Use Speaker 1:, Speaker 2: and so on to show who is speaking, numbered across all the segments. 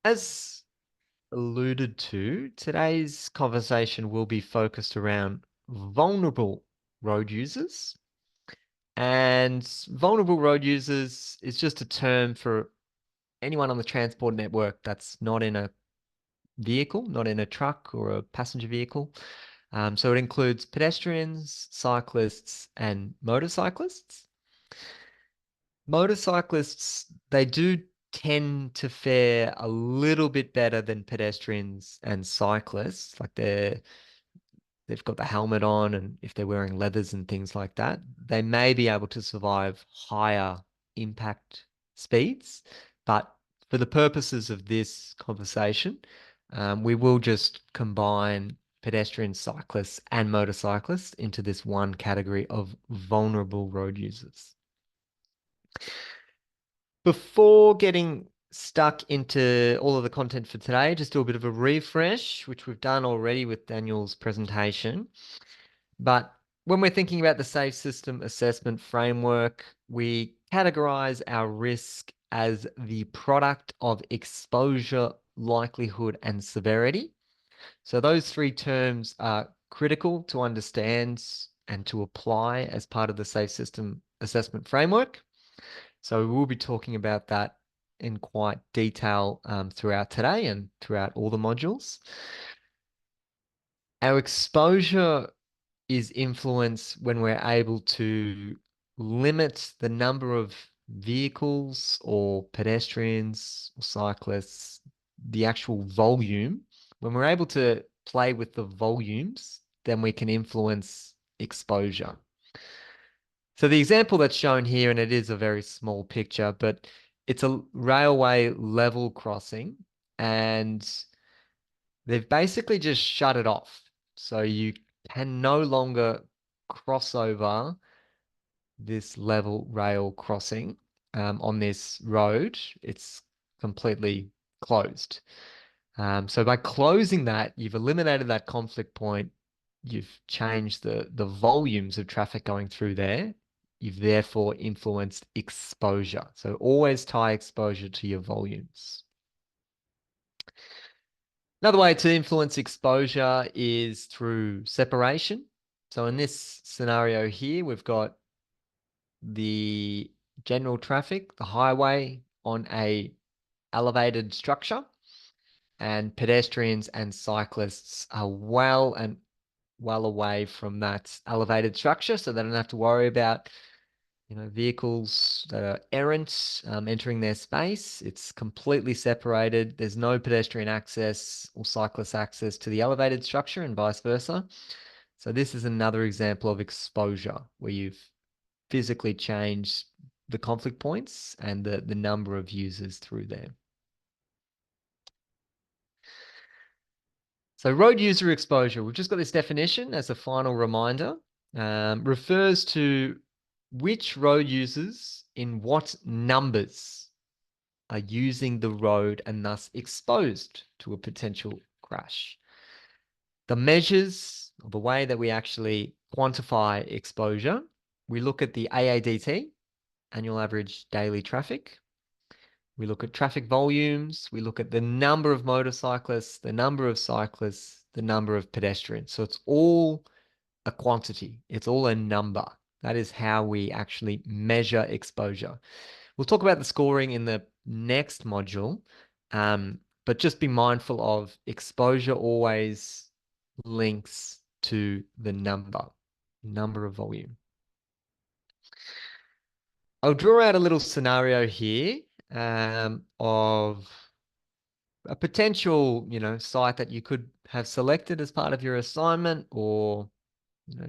Speaker 1: As alluded to, today's conversation will be focused around vulnerable road users. And vulnerable road users is just a term for anyone on the transport network that's not in a vehicle, not in a truck or a passenger vehicle. So it includes pedestrians, cyclists, and motorcyclists. Motorcyclists, they do tend to fare a little bit better than pedestrians and cyclists. Like they've got the helmet on, and if they're wearing leathers and things like that, they may be able to survive higher impact speeds. But for the purposes of this conversation, we will just combine pedestrians, cyclists, and motorcyclists into this one category of vulnerable road users. Before getting stuck into all of the content for today, just do a bit of a refresh, which we've done already with Daniel's presentation. But when we're thinking about the Safe System Assessment Framework, we categorize our risk as the product of exposure, likelihood, and severity. So those three terms are critical to understand and to apply as part of the Safe System Assessment Framework. So we will be talking about that in quite detail throughout today and throughout all the modules. Our exposure is influence when we're able to limit the number of vehicles or pedestrians or cyclists, the actual volume. When we're able to play with the volumes, then we can influence exposure. So the example that's shown here, and it is a very small picture, but it's a railway level crossing, and they've basically just shut it off. So you can no longer cross over this level rail crossing on this road. It's completely closed. So by closing that, you've eliminated that conflict point. You've changed the volumes of traffic going through there. You've therefore influenced exposure. So always tie exposure to your volumes. Another way to influence exposure is through separation. So in this scenario here, we've got the general traffic, the highway on a elevated structure, and pedestrians and cyclists are well away from that elevated structure, so they don't have to worry about vehicles that are errant entering their space. It's completely separated. There's no pedestrian access or cyclist access to the elevated structure and vice versa. So this is another example of exposure where you've physically changed the conflict points and the number of users through there. So road user exposure, we've just got this definition as a final reminder, refers to which road users in what numbers are using the road and thus exposed to a potential crash. The measures, or the way that we actually quantify exposure, we look at the AADT, annual average daily traffic. We look at traffic volumes. We look at the number of motorcyclists, the number of cyclists, the number of pedestrians. So it's all a quantity. It's all a number. That is how we actually measure exposure. We'll talk about the scoring in the next module, but just be mindful of exposure always links to the number of volume. I'll draw out a little scenario here of a potential, site that you could have selected as part of your assignment, or,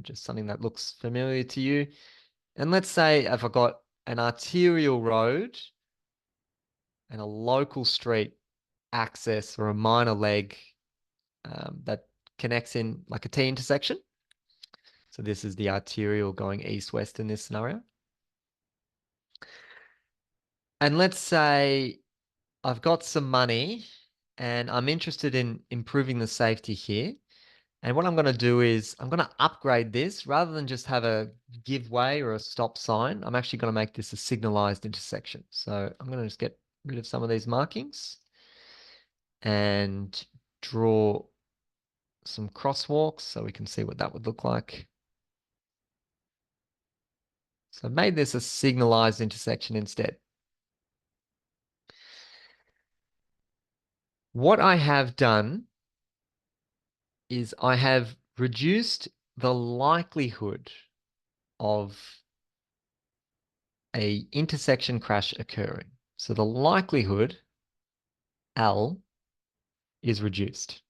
Speaker 1: just something that looks familiar to you. And let's say if I've got an arterial road and a local street access or a minor leg that connects in like a T intersection. So this is the arterial going east-west in this scenario. And let's say I've got some money and I'm interested in improving the safety here. And what I'm going to do is I'm going to upgrade this rather than just have a give way or a stop sign. I'm actually going to make this a signalized intersection. So I'm going to just get rid of some of these markings. and draw some crosswalks so we can see what that would look like. So I've made this a signalized intersection instead. What I have done is I have reduced the likelihood of a intersection crash occurring. So the likelihood, L, is reduced.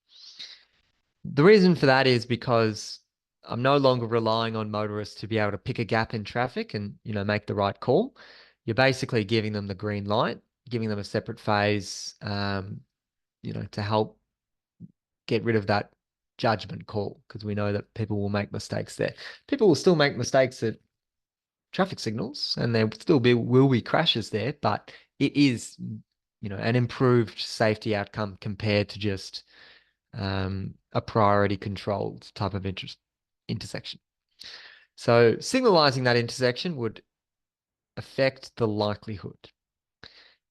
Speaker 1: The reason for that is because I'm no longer relying on motorists to be able to pick a gap in traffic and, make the right call. You're basically giving them the green light, giving them a separate phase, to help get rid of that judgment call, because we know that people will make mistakes there. People will still make mistakes at traffic signals, and there still will be crashes there, but it is, an improved safety outcome compared to just a priority controlled type of intersection. So signalizing that intersection would affect the likelihood.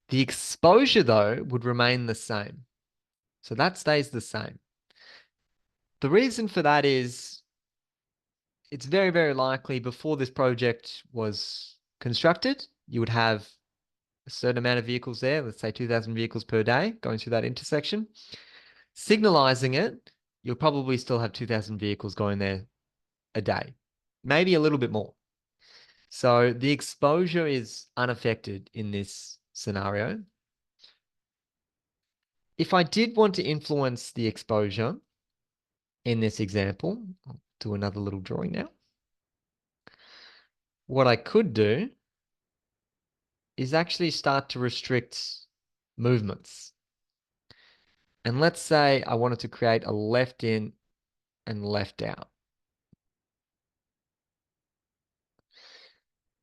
Speaker 1: The exposure, though, would remain the same. So that stays the same. The reason for that is it's very, very likely before this project was constructed, you would have a certain amount of vehicles there, let's say 2,000 vehicles per day going through that intersection. Signalizing it, you'll probably still have 2,000 vehicles going there a day, maybe a little bit more. So the exposure is unaffected in this scenario. If I did want to influence the exposure in this example, I'll do another little drawing now. What I could do is actually start to restrict movements. And let's say I wanted to create a left in and left out.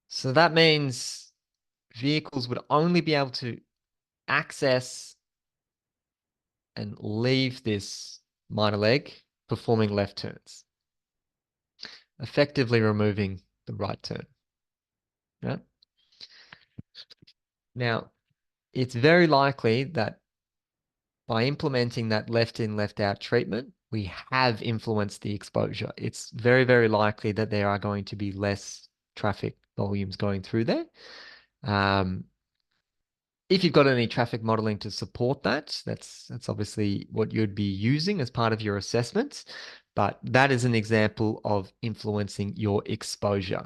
Speaker 1: So that means vehicles would only be able to access and leave this minor leg performing left turns, effectively removing the right turn. Yeah. Now, it's very likely that by implementing that left in, left out treatment, we have influenced the exposure. It's very, very likely that there are going to be less traffic volumes going through there. If you've got any traffic modeling to support that, that's obviously what you'd be using as part of your assessments. But that is an example of influencing your exposure.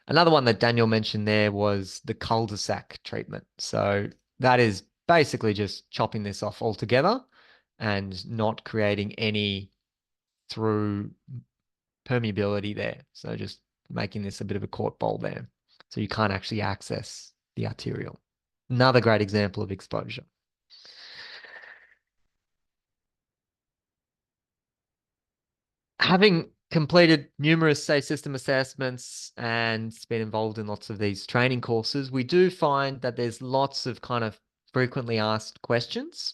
Speaker 1: Another one that Daniel mentioned there was the cul-de-sac treatment. So that is basically just chopping this off altogether and not creating any through permeability there. So just making this a bit of a court bowl there. So you can't actually access the arterial. Another great example of exposure. Having completed numerous safe system assessments and been involved in lots of these training courses, we do find that there's lots of kind of frequently asked questions.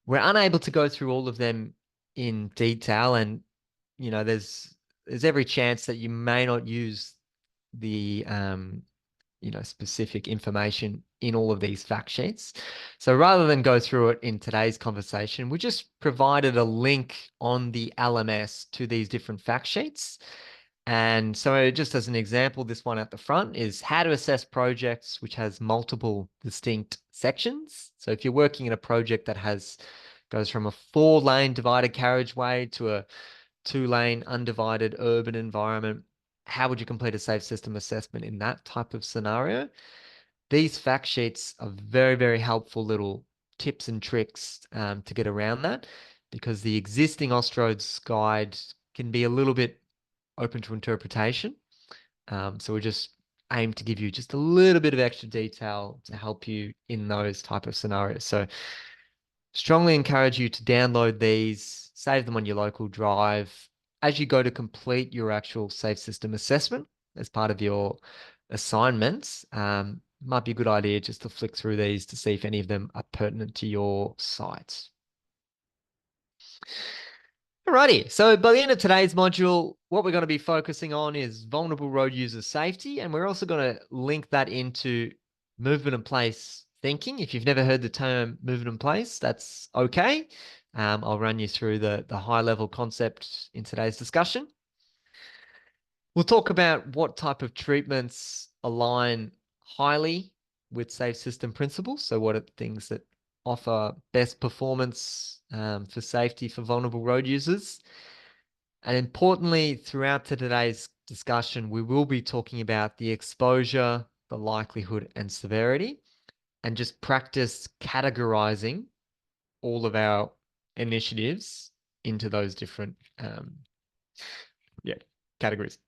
Speaker 1: We're unable to go through all of them in detail, and there's every chance that you may not use the specific information in all of these fact sheets. So rather than go through it in today's conversation, we just provided a link on the LMS to these different fact sheets. And so just as an example, this one at the front is how to assess projects, which has multiple distinct sections. So if you're working in a project that goes from a 4-lane divided carriageway to a 2-lane undivided urban environment, how would you complete a safe system assessment in that type of scenario? These fact sheets are very, very helpful little tips and tricks to get around that, because the existing Austroads guide can be a little bit open to interpretation. So we just aim to give you just a little bit of extra detail to help you in those type of scenarios. So strongly encourage you to download these, save them on your local drive. As you go to complete your actual safe system assessment as part of your assignments, might be a good idea just to flick through these to see if any of them are pertinent to your site. Alrighty, so by the end of today's module, what we're going to be focusing on is vulnerable road user safety, and we're also going to link that into movement and place thinking. If you've never heard the term movement in place, that's okay. I'll run you through the high level concept in today's discussion. We'll talk about what type of treatments align highly with safe system principles. So what are things that offer best performance for safety for vulnerable road users? And importantly, throughout today's discussion, we will be talking about the exposure, the likelihood, and severity, and just practice categorizing all of our initiatives into those different categories.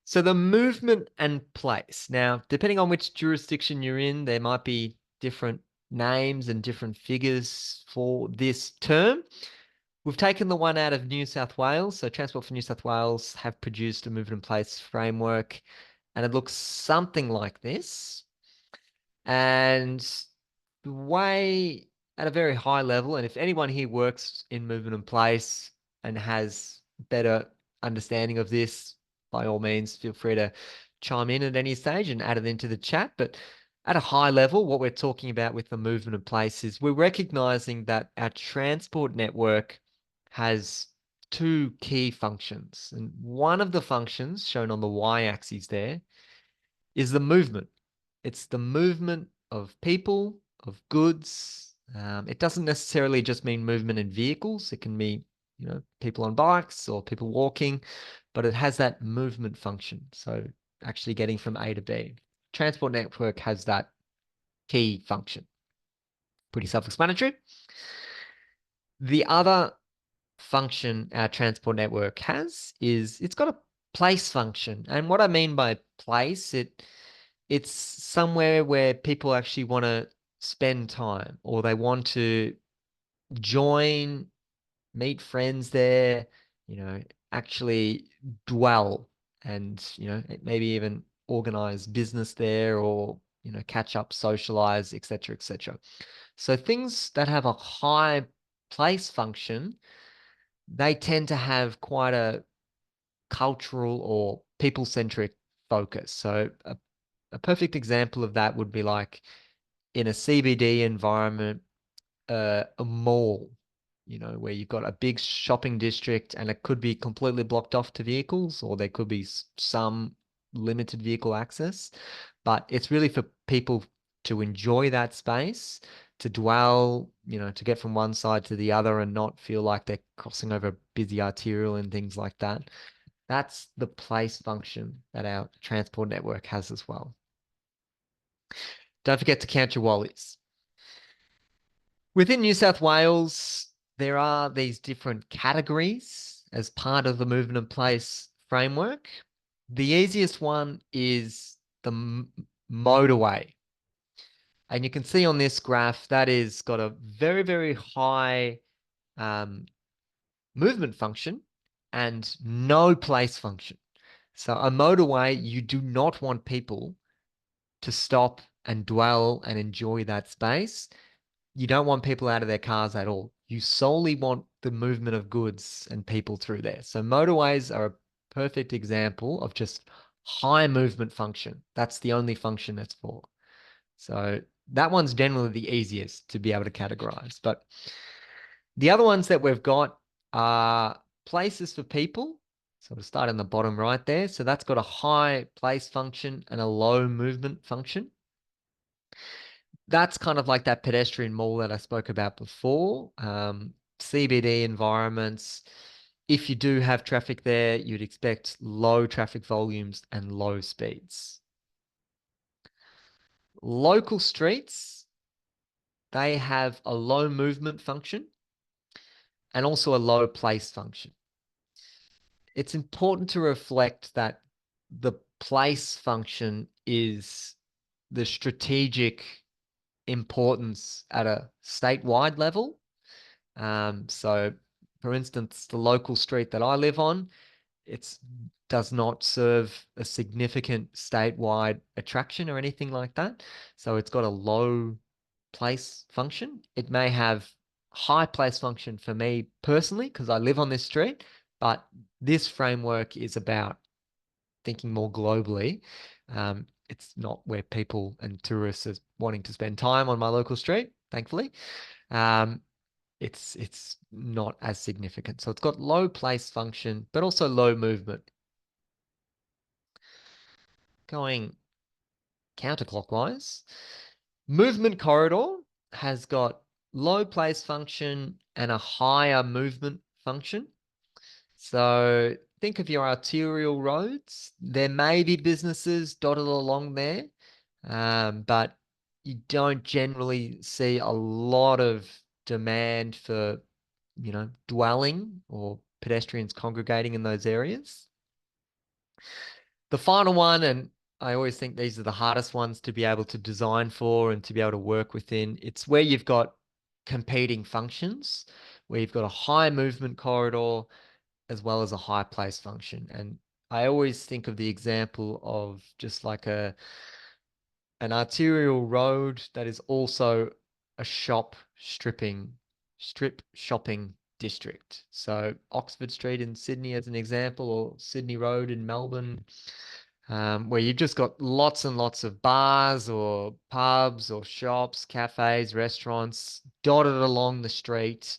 Speaker 1: So the movement and place. Now, depending on which jurisdiction you're in, there might be different names and different figures for this term. We've taken the one out of New South Wales. So Transport for New South Wales have produced a movement in place framework, and it looks something like this. And the way at a very high level, and if anyone here works in movement in place and has better understanding of this, by all means, feel free to chime in at any stage and add it into the chat. But at a high level, what we're talking about with the movement in place is we're recognizing that our transport network has two key functions. And one of the functions shown on the y-axis there is the movement. It's the movement of people, of goods. It doesn't necessarily just mean movement in vehicles. It can be, people on bikes or people walking, but it has that movement function. So actually getting from A to B. Transport network has that key function. Pretty self-explanatory. The other function our transport network has is it's got a place function. And what I mean by place, it's somewhere where people actually want to spend time, or they want to join, meet friends there, actually dwell and, maybe even organize business there, or, catch up, socialize, etc., etc. So things that have a high place function, they tend to have quite a cultural or people-centric focus. So a perfect example of that would be like in a CBD environment, a mall, where you've got a big shopping district and it could be completely blocked off to vehicles, or there could be some limited vehicle access, but it's really for people to enjoy that space, to dwell, to get from one side to the other and not feel like they're crossing over a busy arterial and things like that. That's the place function that our transport network has as well. Don't forget to count your wallies. Within New South Wales, there are these different categories as part of the movement in place framework. The easiest one is the motorway. And you can see on this graph that is got a very, very high movement function and no place function. So a motorway, you do not want people to stop and dwell and enjoy that space. You don't want people out of their cars at all. You solely want the movement of goods and people through there. So motorways are a perfect example of just high movement function. That's the only function it's for. So that one's generally the easiest to be able to categorize. But the other ones that we've got are places for people. So we'll start in the bottom right there. So that's got a high place function and a low movement function. That's kind of like that pedestrian mall that I spoke about before. CBD environments, if you do have traffic there, you'd expect low traffic volumes and low speeds. Local streets, they have a low movement function and also a low place function. It's important to reflect that the place function is the strategic importance at a statewide level. So for instance, the local street that I live on, it does not serve a significant statewide attraction or anything like that. So it's got a low place function. It may have high place function for me personally because I live on this street, but this framework is about thinking more globally. it's not where people and tourists are wanting to spend time on my local street, thankfully. It's not as significant. So it's got low place function, but also low movement. Going counterclockwise, movement corridor has got low place function and a higher movement function. So think of your arterial roads. There may be businesses dotted along there, but you don't generally see a lot of demand for, dwelling or pedestrians congregating in those areas. The final one, and I always think these are the hardest ones to be able to design for and to be able to work within. It's where you've got competing functions, where you've got a high movement corridor as well as a high place function. And I always think of the example of just like an arterial road that is also a strip shopping district. So Oxford Street in Sydney as an example, or Sydney Road in Melbourne, where you've just got lots and lots of bars or pubs or shops, cafes, restaurants dotted along the street.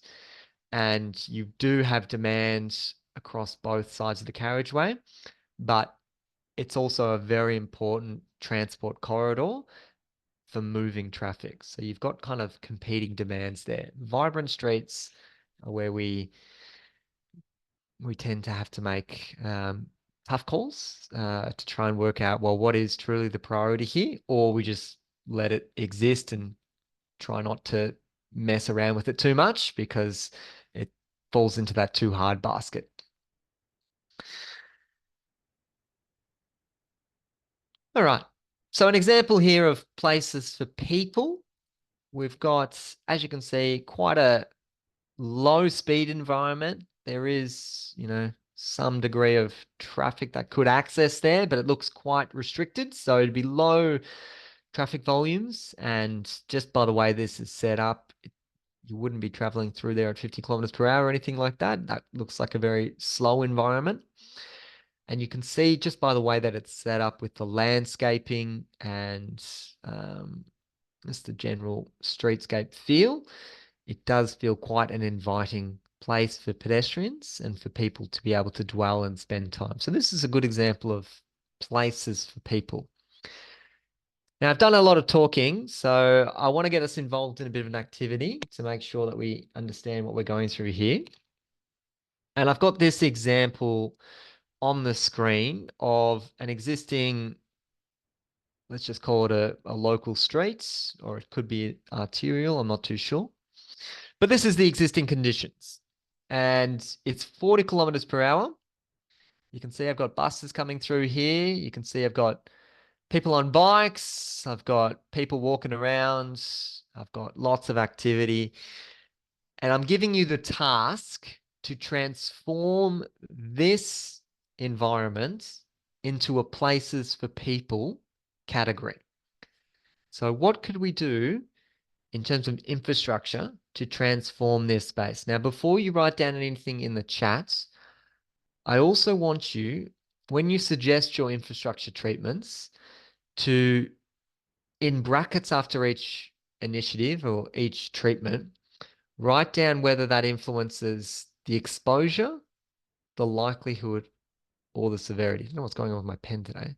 Speaker 1: And you do have demand across both sides of the carriageway, but it's also a very important transport corridor for moving traffic. So you've got kind of competing demands there. Vibrant streets are where we tend to have to make tough calls to try and work out, well, what is truly the priority here, or we just let it exist and try not to mess around with it too much because it falls into that too hard basket. All right. So an example here of places for people. We've got, as you can see, quite a low speed environment. There is, some degree of traffic that could access there, but it looks quite restricted. So it'd be low traffic volumes. And just by the way this is set up, you wouldn't be traveling through there at 50 kilometers per hour or anything like that. That looks like a very slow environment. And you can see just by the way that it's set up with the landscaping and just the general streetscape feel, it does feel quite an inviting place for pedestrians and for people to be able to dwell and spend time. So this is a good example of places for people. Now, I've done a lot of talking, so I want to get us involved in a bit of an activity to make sure that we understand what we're going through here. And I've got this example on the screen of an existing, let's just call it a local street, or it could be arterial, I'm not too sure. But this is the existing conditions. And it's 40 kilometers per hour. You can see I've got buses coming through here. You can see I've got people on bikes. I've got people walking around. I've got lots of activity. And I'm giving you the task to transform this environment into a places for people category. So what could we do in terms of infrastructure to transform this space? Now, before you write down anything in the chat, I also want you, when you suggest your infrastructure treatments, to, in brackets after each initiative or each treatment, write down whether that influences the exposure, the likelihood, or the severity. I don't know what's going on with my pen today.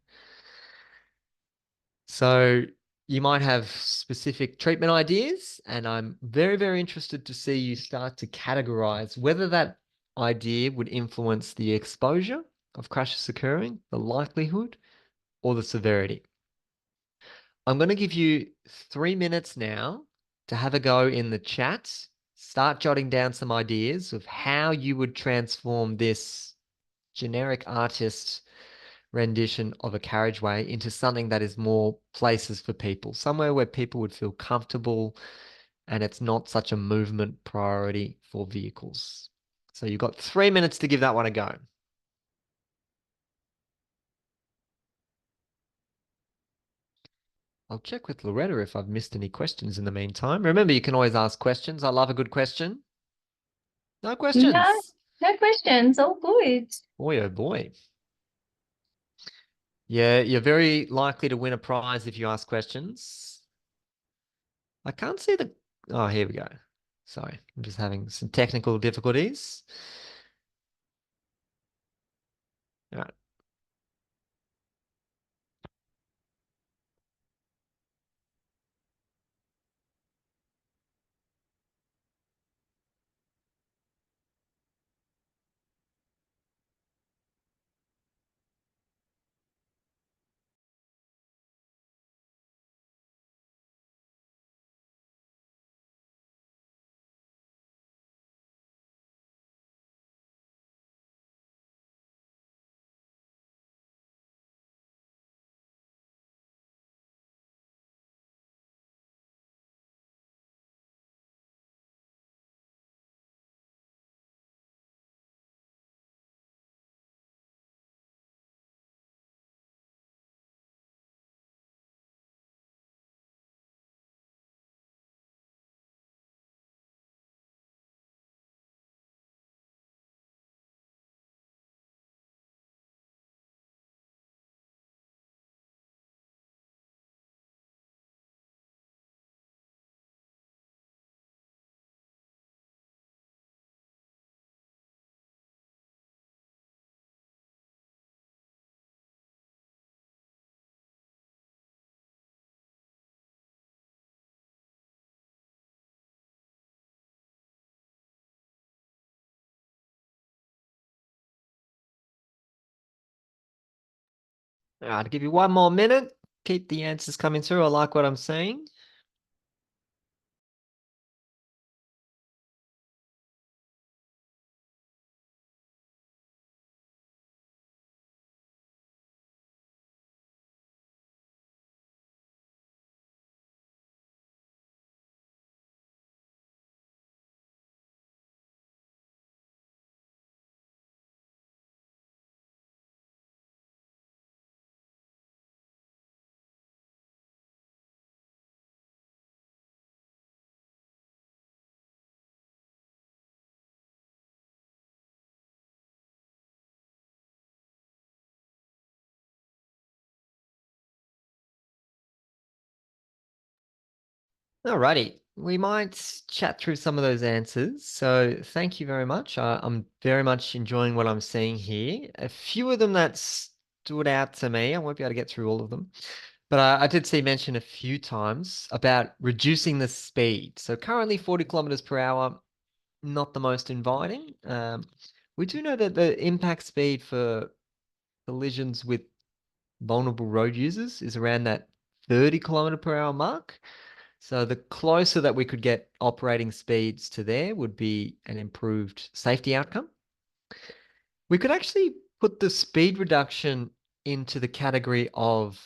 Speaker 1: So you might have specific treatment ideas, and I'm very, very interested to see you start to categorize whether that idea would influence the exposure of crashes occurring, the likelihood, or the severity. I'm going to give you 3 minutes now to have a go in the chat. Start jotting down some ideas of how you would transform this generic artist rendition of a carriageway into something that is more places for people, somewhere where people would feel comfortable and it's not such a movement priority for vehicles. So you've got 3 minutes to give that one a go. I'll check with Loretta if I've missed any questions in the meantime. Remember, you can always ask questions. I love a good question. No
Speaker 2: No,
Speaker 1: questions.
Speaker 2: no questions. All good.
Speaker 1: Boy, oh boy. Yeah, you're very likely to win a prize if you ask questions. I can't see the. Oh, here we go. Sorry, I'm just having some technical difficulties. All right. All right, I'll give you one more minute. Keep the answers coming through. I like what I'm saying. Alrighty, we might chat through some of those answers. So thank you very much. I'm very much enjoying what I'm seeing here. A few of them that stood out to me. I won't be able to get through all of them, but I did see mention a few times about reducing the speed. So currently 40 kilometers per hour, not the most inviting. We do know that the impact speed for collisions with vulnerable road users is around that 30 kilometer per hour mark. So the closer that we could get operating speeds to there would be an improved safety outcome. We could actually put the speed reduction into the category of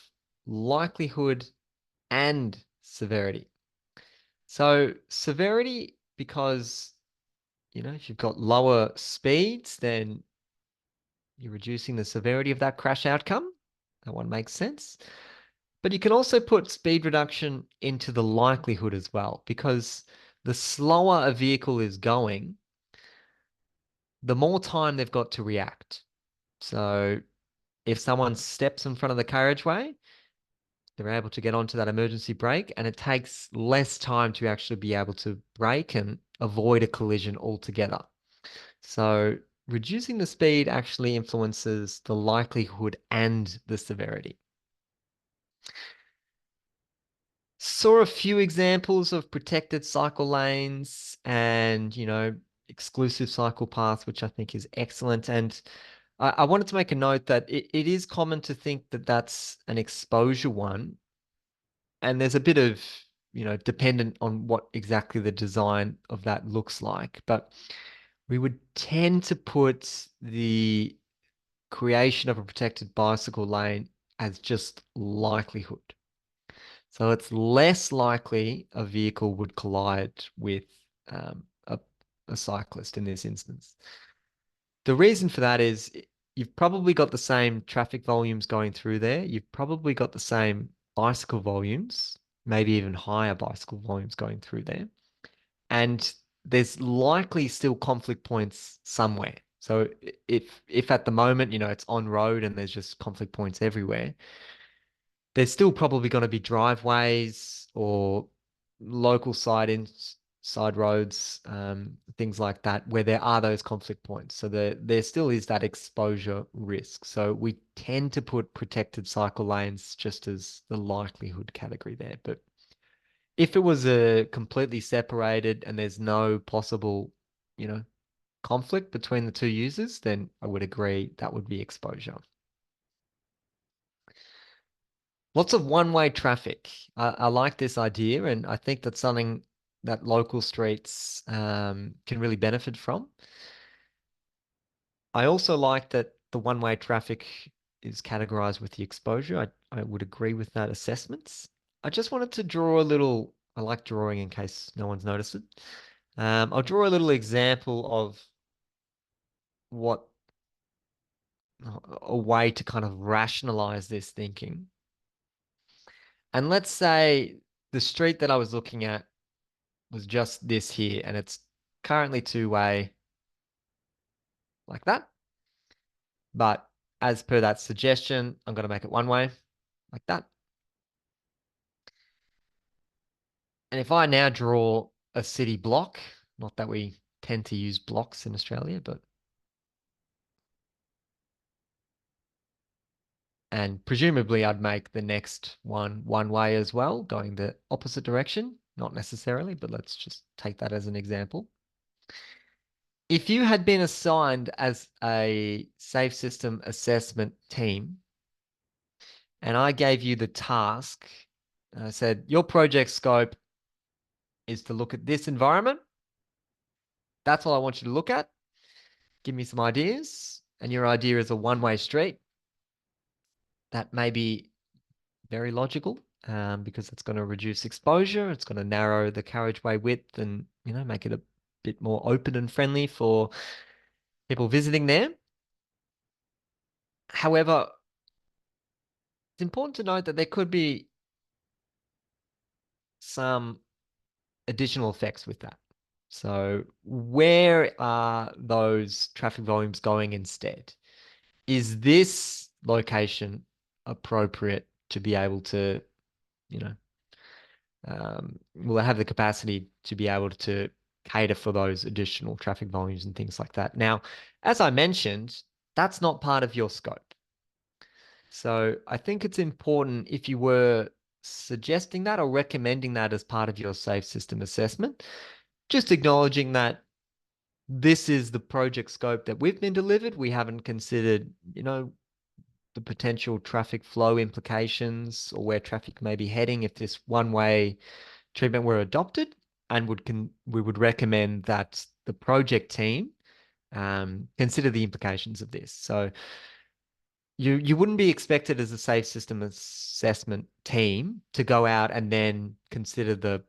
Speaker 1: likelihood and severity. So severity, because, if you've got lower speeds, then you're reducing the severity of that crash outcome. That one makes sense. But you can also put speed reduction into the likelihood as well, because the slower a vehicle is going, the more time they've got to react. So if someone steps in front of the carriageway, they're able to get onto that emergency brake, and it takes less time to actually be able to brake and avoid a collision altogether. So reducing the speed actually influences the likelihood and the severity. Saw a few examples of protected cycle lanes and, exclusive cycle paths, which I think is excellent. And I wanted to make a note that it is common to think that that's an exposure one. And there's a bit of, dependent on what exactly the design of that looks like. But we would tend to put the creation of a protected bicycle lane as just likelihood. So it's less likely a vehicle would collide with um, a, a cyclist in this instance. The reason for that is you've probably got the same traffic volumes going through there. You've probably got the same bicycle volumes, maybe even higher bicycle volumes going through there. And there's likely still conflict points somewhere. So if at the moment, it's on road and there's just conflict points everywhere, there's still probably going to be driveways or local side roads, things like that, where there are those conflict points. So there still is that exposure risk. So we tend to put protected cycle lanes just as the likelihood category there. But if it was a completely separated and there's no possible, conflict between the two users, then I would agree that would be exposure. Lots of one-way traffic. I like this idea, and I think that's something that local streets can really benefit from. I also like that the one-way traffic is categorized with the exposure. I would agree with that assessments. I just wanted to draw a little, I like drawing in case no one's noticed it. I'll draw a little example of what a way to kind of rationalize this thinking. And let's say the street that I was looking at was just this here, and it's currently two-way like that. But as per that suggestion, I'm going to make it one-way like that. And if I now draw a city block, not that we tend to use blocks in Australia, but and presumably I'd make the next one way as well, going the opposite direction. Not necessarily, but let's just take that as an example. If you had been assigned as a safe system assessment team, and I gave you the task, I said, your project scope is to look at this environment. That's all I want you to look at. Give me some ideas. And your idea is a one-way street. That may be very logical because it's going to reduce exposure. It's going to narrow the carriageway width and, make it a bit more open and friendly for people visiting there. However, it's important to note that there could be some additional effects with that. So where are those traffic volumes going instead? Is this location appropriate to be able to, you know, will it have the capacity to be able to cater for those additional traffic volumes and things like that? Now, as I mentioned, that's not part of your scope. So I think it's important if you were suggesting that or recommending that as part of your safe system assessment, just acknowledging that this is the project scope that we've been delivered. We haven't considered, the potential traffic flow implications or where traffic may be heading if this one-way treatment were adopted, and we would recommend that the project team consider the implications of this. So you wouldn't be expected as a safe system assessment team to go out and then consider the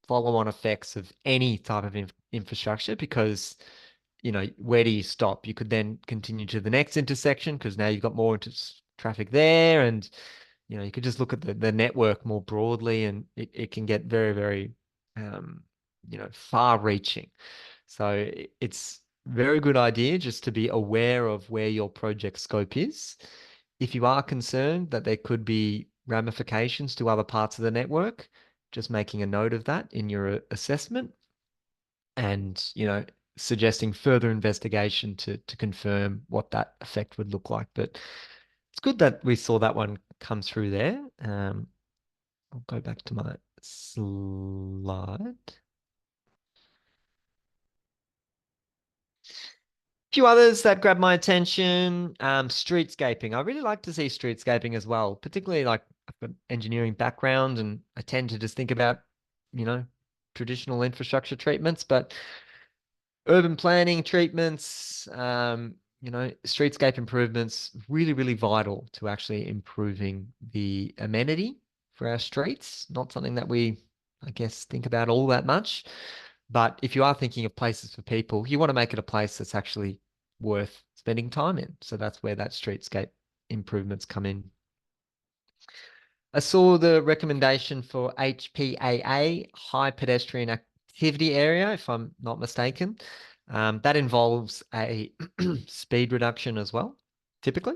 Speaker 1: follow-on effects of any type of infrastructure because where do you stop? You could then continue to the next intersection because now you've got more traffic there, and you could just look at the network more broadly, and it can get very, very far-reaching. So it's very good idea just to be aware of where your project scope is. If you are concerned that there could be ramifications to other parts of the network, just making a note of that in your assessment and, suggesting further investigation to confirm what that effect would look like. But it's good that we saw that one come through there. I'll go back to my slide. Few others that grabbed my attention. Streetscaping. I really like to see streetscaping as well, particularly like I've got engineering background and I tend to just think about, traditional infrastructure treatments, but urban planning treatments, streetscape improvements, really, really vital to actually improving the amenity for our streets. Not something that we, I guess, think about all that much. But if you are thinking of places for people, you want to make it a place that's actually worth spending time in. So that's where that streetscape improvements come in. I saw the recommendation for HPAA, high pedestrian activity area, if I'm not mistaken. That involves a speed reduction as well, typically.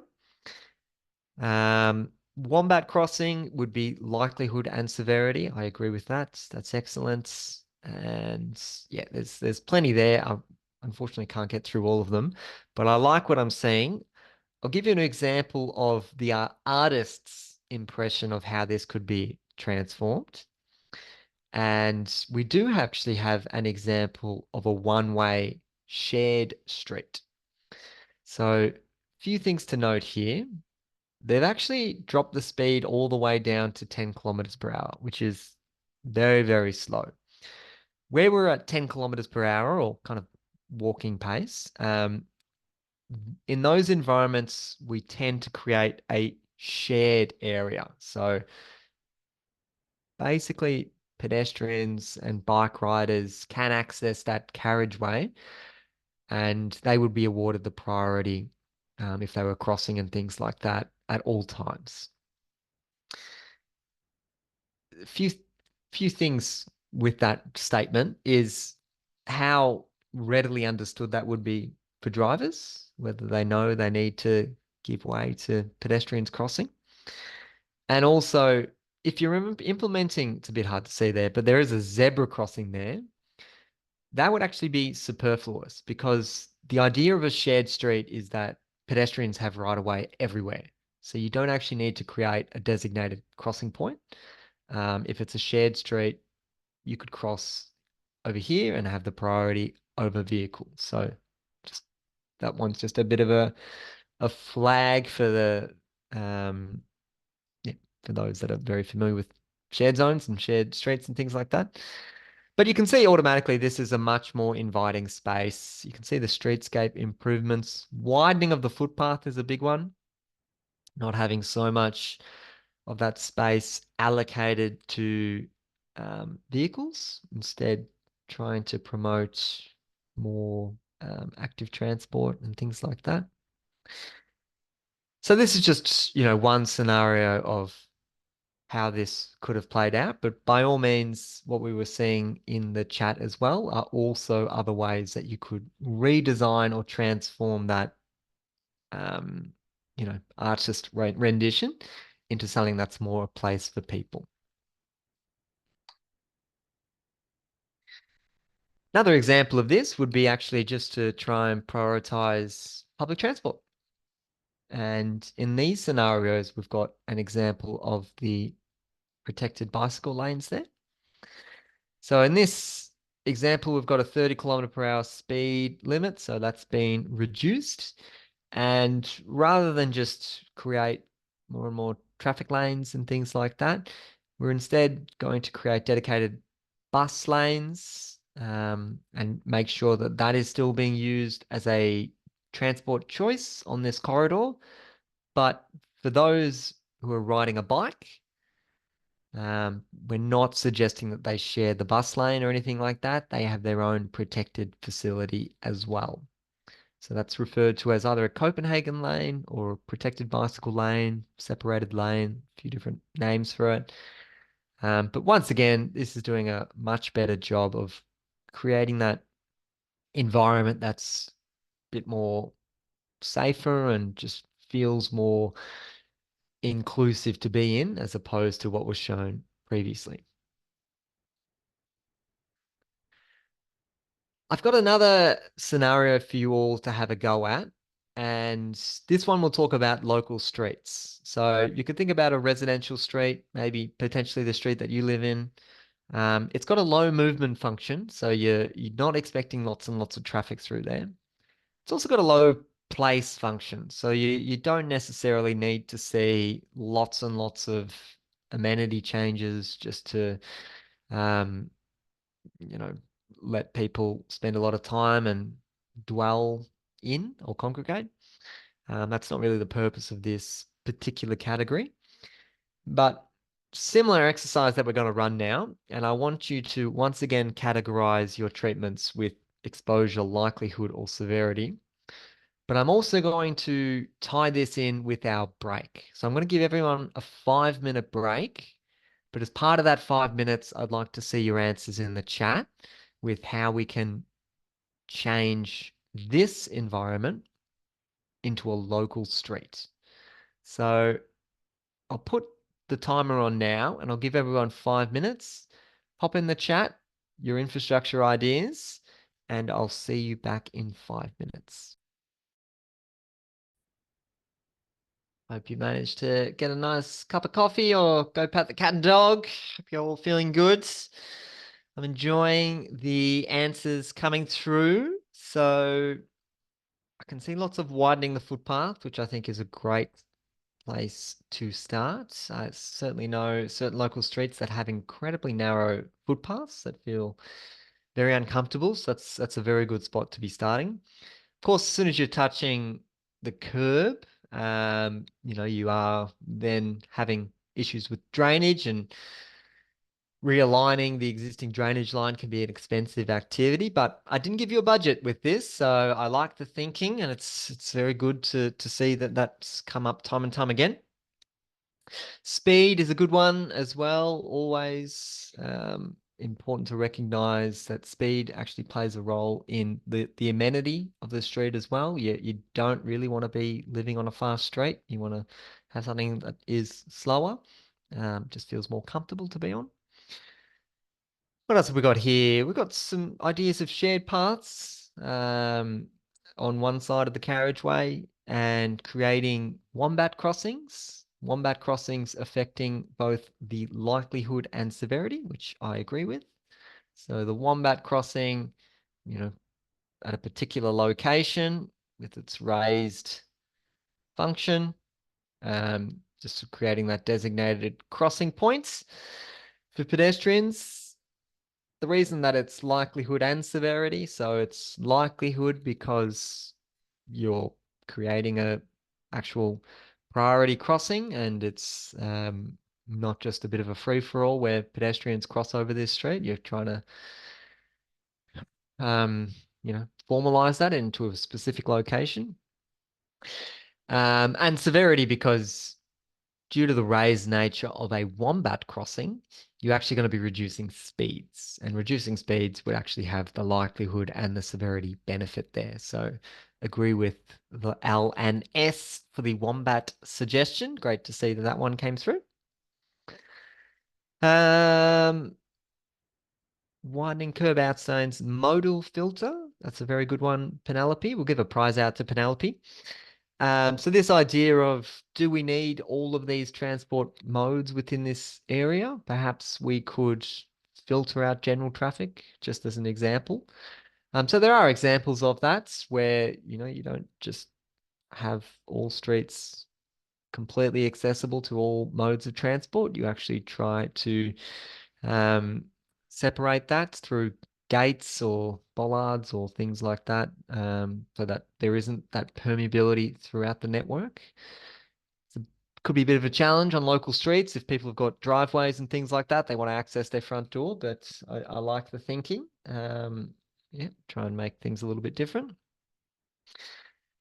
Speaker 1: Wombat crossing would be likelihood and severity. I agree with that. That's excellent. And yeah, there's plenty there. I unfortunately can't get through all of them, but I like what I'm seeing. I'll give you an example of the artist's impression of how this could be transformed. And we do actually have an example of a one-way shared street. So, few things to note here. They've actually dropped the speed all the way down to 10 kilometers per hour, which is very, very slow. Where we're at 10 kilometers per hour or kind of walking pace, in those environments, we tend to create a shared area. So basically, pedestrians and bike riders can access that carriageway and they would be awarded the priority if they were crossing and things like that at all times. A few things with that statement is how readily understood that would be for drivers, whether they know they need to give way to pedestrians crossing. And also, if you're implementing, it's a bit hard to see there, but there is a zebra crossing there. That would actually be superfluous because the idea of a shared street is that pedestrians have right of way everywhere. So you don't actually need to create a designated crossing point. If it's a shared street, you could cross over here and have the priority over vehicles. So just that one's just a bit of a flag for the yeah, for those that are very familiar with shared zones and shared streets and things like that. But you can see automatically this is a much more inviting space. You can see the streetscape improvements. Widening of the footpath is a big one. Not having so much of that space allocated to vehicles, instead trying to promote more active transport and things like that. So this is just, one scenario of how this could have played out. But by all means, what we were seeing in the chat as well are also other ways that you could redesign or transform that, artist rendition into something that's more a place for people. Another example of this would be actually just to try and prioritize public transport. And in these scenarios, we've got an example of the protected bicycle lanes there. So in this example, we've got a 30 kilometer per hour speed limit. So that's been reduced. And rather than just create more and more traffic lanes and things like that, we're instead going to create dedicated bus lanes and make sure that that is still being used as a transport choice on this corridor. But for those who are riding a bike, we're not suggesting that they share the bus lane or anything like that. They have their own protected facility as well. So that's referred to as either a Copenhagen lane or a protected bicycle lane, separated lane, a few different names for it. But once again, this is doing a much better job of creating that environment that's a bit more safer and just feels more inclusive to be in as opposed to what was shown previously. I've got another scenario for you all to have a go at, and this one will talk about local streets. So you could think about a residential street, maybe potentially the street that you live in. It's got a low movement function, so you're not expecting lots and lots of traffic through there. It's also got a low place function, so you don't necessarily need to see lots and lots of amenity changes just to um, you know, let people spend a lot of time and dwell in or congregate. That's not really the purpose of this particular category. But similar exercise that we're going to run now, and I want you to once again categorize your treatments with exposure, likelihood, or severity. But I'm also going to tie this in with our break. So I'm going to give everyone a 5-minute break. But as part of that 5 minutes, I'd like to see your answers in the chat with how we can change this environment into a local street. So I'll put the timer on now and I'll give everyone 5 minutes. Pop in the chat your infrastructure ideas and I'll see you back in 5 minutes. Hope you managed to get a nice cup of coffee or go pat the cat and dog. Hope you're all feeling good. I'm enjoying the answers coming through. So I can see lots of widening the footpath, which I think is a great place to start. I certainly know certain local streets that have incredibly narrow footpaths that feel very uncomfortable. So that's a very good spot to be starting. Of course, as soon as you're touching the curb, you are then having issues with drainage, and realigning the existing drainage line can be an expensive activity. But I didn't give you a budget with this, so I like the thinking, and it's very good to see that that's come up time and time again. Speed is a good one as well. Always important to recognize that speed actually plays a role in the amenity of the street as well. You don't really want to be living on a fast street. You want to have something that is slower, just feels more comfortable to be on. What else have we got here? We've got some ideas of shared paths on one side of the carriageway and creating wombat crossings. Wombat crossings affecting both the likelihood and severity, which I agree with. So the wombat crossing, at a particular location with its raised function, just creating that designated crossing points for pedestrians. The reason that it's likelihood and severity, so it's likelihood because you're creating a actual priority crossing, and it's not just a bit of a free-for-all where pedestrians cross over this street. You're trying to formalize that into a specific location. And severity because due to the raised nature of a wombat crossing, you're actually going to be reducing speeds, and reducing speeds would actually have the likelihood and the severity benefit there. So agree with the L and S for the wombat suggestion. Great to see that that one came through. Widening curb outstones modal filter. That's a very good one, Penelope. We'll give a prize out to Penelope. So this idea of, do we need all of these transport modes within this area? Perhaps we could filter out general traffic, just as an example. So there are examples of that where, you don't just have all streets completely accessible to all modes of transport. You actually try to separate that through gates or bollards or things like that, so that there isn't that permeability throughout the network. It could be a bit of a challenge on local streets if people have got driveways and things like that. They want to access their front door, but I like the thinking. Yeah, try and make things a little bit different.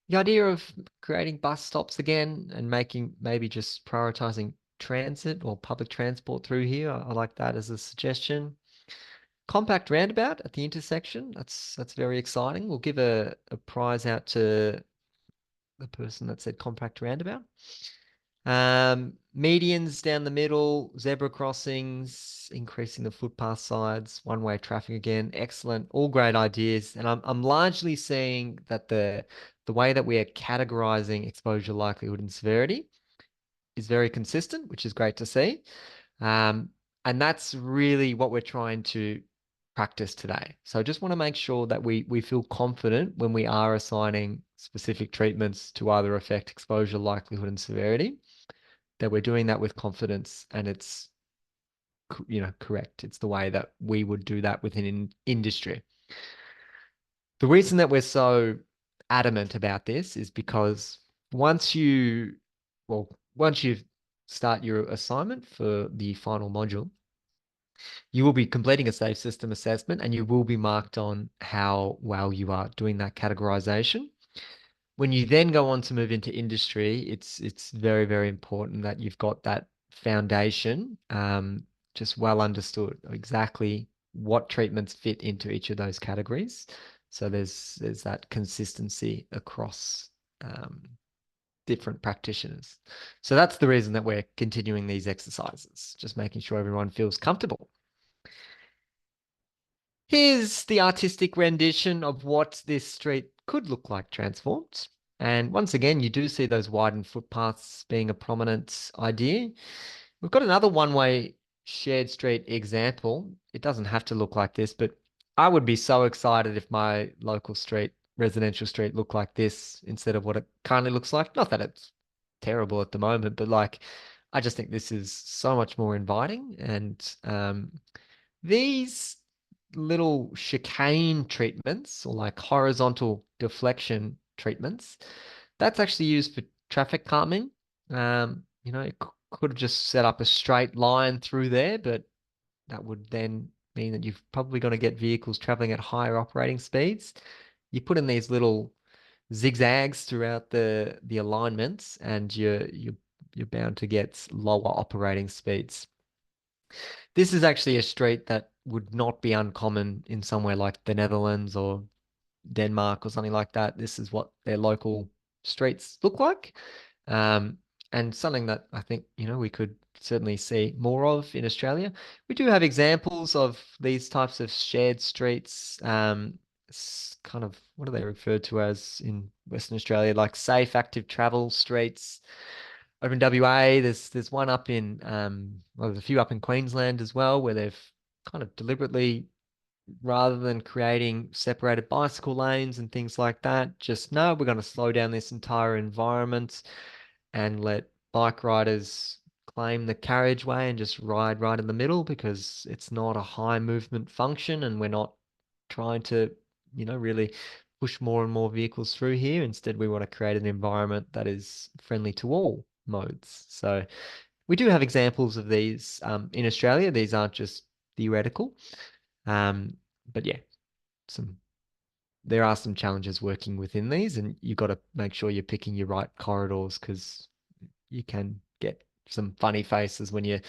Speaker 1: The idea of creating bus stops again and making maybe just prioritizing transit or public transport through here. I like that as a suggestion. Compact roundabout at the intersection. That's very exciting. We'll give a prize out to the person that said compact roundabout. Medians down the middle, zebra crossings, increasing the footpath sides, one-way traffic again. Excellent. All great ideas. And I'm largely seeing that the way that we are categorizing exposure, likelihood, and severity is very consistent, which is great to see. And that's really what we're trying to practice today. So I just want to make sure that we feel confident when we are assigning specific treatments to either affect exposure, likelihood, and severity, that we're doing that with confidence and it's, correct. It's the way that we would do that within industry. The reason that we're so adamant about this is because once you start your assignment for the final module, you will be completing a safe system assessment and you will be marked on how well you are doing that categorization. When you then go on to move into industry, it's very, very important that you've got that foundation just well understood exactly what treatments fit into each of those categories. So there's that consistency across um, different practitioners. So that's the reason that we're continuing these exercises, just making sure everyone feels comfortable. Here's the artistic rendition of what this street could look like transformed. And once again, you do see those widened footpaths being a prominent idea. We've got another one-way shared street example. It doesn't have to look like this, but I would be so excited if my local street, residential street, looked like this instead of what it currently looks like. Not that it's terrible at the moment, but like, I just think this is so much more inviting. And these little chicane treatments or like horizontal deflection treatments, that's actually used for traffic calming. It could have just set up a straight line through there, but that would then mean that you've probably going to get vehicles traveling at higher operating speeds. You put in these little zigzags throughout the alignments, and you're bound to get lower operating speeds. This is actually a street that would not be uncommon in somewhere like the Netherlands or Denmark or something like that. This is what their local streets look like. Um, and something that I think, we could certainly see more of in Australia. We do have examples of these types of shared streets, kind of, what are they referred to as in Western Australia? Like safe, active travel streets. Over in WA, there's one up in well, there's a few up in Queensland as well, where they've kind of deliberately, rather than creating separated bicycle lanes and things like that, just no, we're going to slow down this entire environment and let bike riders claim the carriageway and just ride right in the middle, because it's not a high movement function and we're not trying to, really push more and more vehicles through here. Instead, we want to create an environment that is friendly to all modes. So we do have examples of these in Australia. These aren't just theoretical. Um, but yeah, some there are some challenges working within these, and you got to make sure you're picking your right corridors, because you can get some funny faces when you're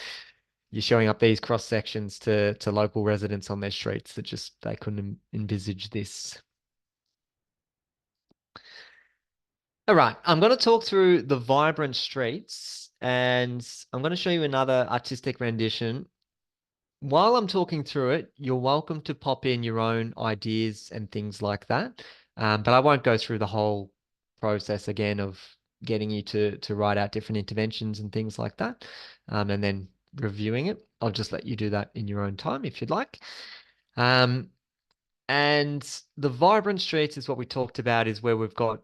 Speaker 1: showing up these cross sections to local residents on their streets that just they couldn't envisage this. All right, I'm going to talk through the vibrant streets, and I'm going to show you another artistic rendition. While I'm talking through it, you're welcome to pop in your own ideas and things like that. But I won't go through the whole process again of getting you to write out different interventions and things like that, and then reviewing it. I'll just let you do that in your own time if you'd like. Um, and the vibrant streets is what we talked about, is where we've got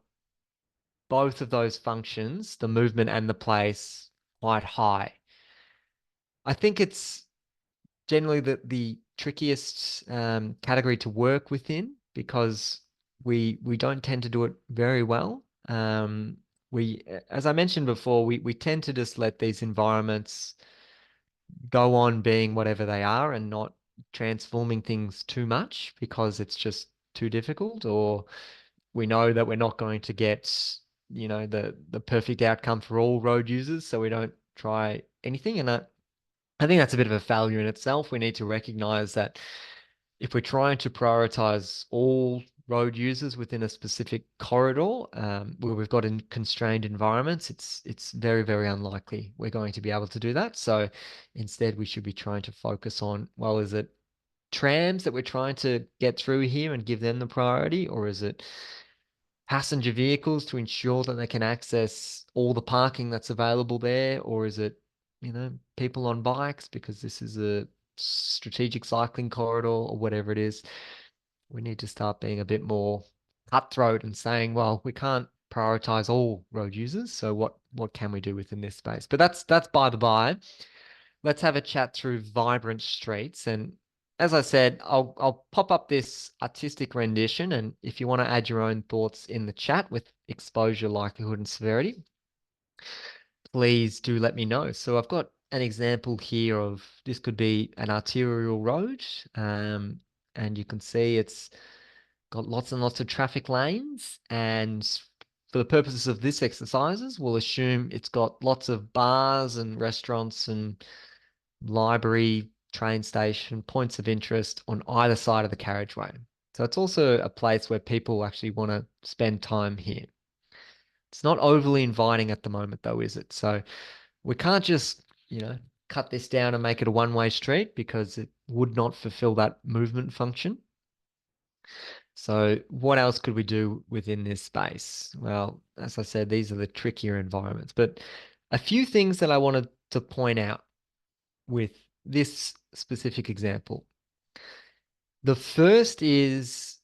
Speaker 1: both of those functions, the movement and the place, quite high. I think it's generally the trickiest category to work within, because we don't tend to do it very well. We, as I mentioned before, we tend to just let these environments go on being whatever they are and not transforming things too much, because it's just too difficult, or we know that we're not going to get, the perfect outcome for all road users, so we don't try anything. And I think that's a bit of a failure in itself. We need to recognize that if we're trying to prioritize all road users within a specific corridor, where we've got in constrained environments, it's very, very unlikely we're going to be able to do that. So instead, we should be trying to focus on, well, is it trams that we're trying to get through here and give them the priority, or is it passenger vehicles to ensure that they can access all the parking that's available there? Or is it, people on bikes because this is a strategic cycling corridor, or whatever it is? We need to start being a bit more cutthroat and saying, well, we can't prioritize all road users. So what can we do within this space? But that's by the by. Let's have a chat through vibrant streets. And as I said, I'll pop up this artistic rendition, and if you want to add your own thoughts in the chat with exposure, likelihood, and severity, please do let me know. So I've got an example here of, this could be an arterial road, and you can see it's got lots and lots of traffic lanes. And for the purposes of this exercises, we'll assume it's got lots of bars and restaurants and library, train station, points of interest on either side of the carriageway. So it's also a place where people actually want to spend time here. It's not overly inviting at the moment, though, is it? So we can't just, cut this down and make it a one-way street because it would not fulfill that movement function. So what else could we do within this space? Well, as I said, these are the trickier environments, but a few things that I wanted to point out with this specific example. The first is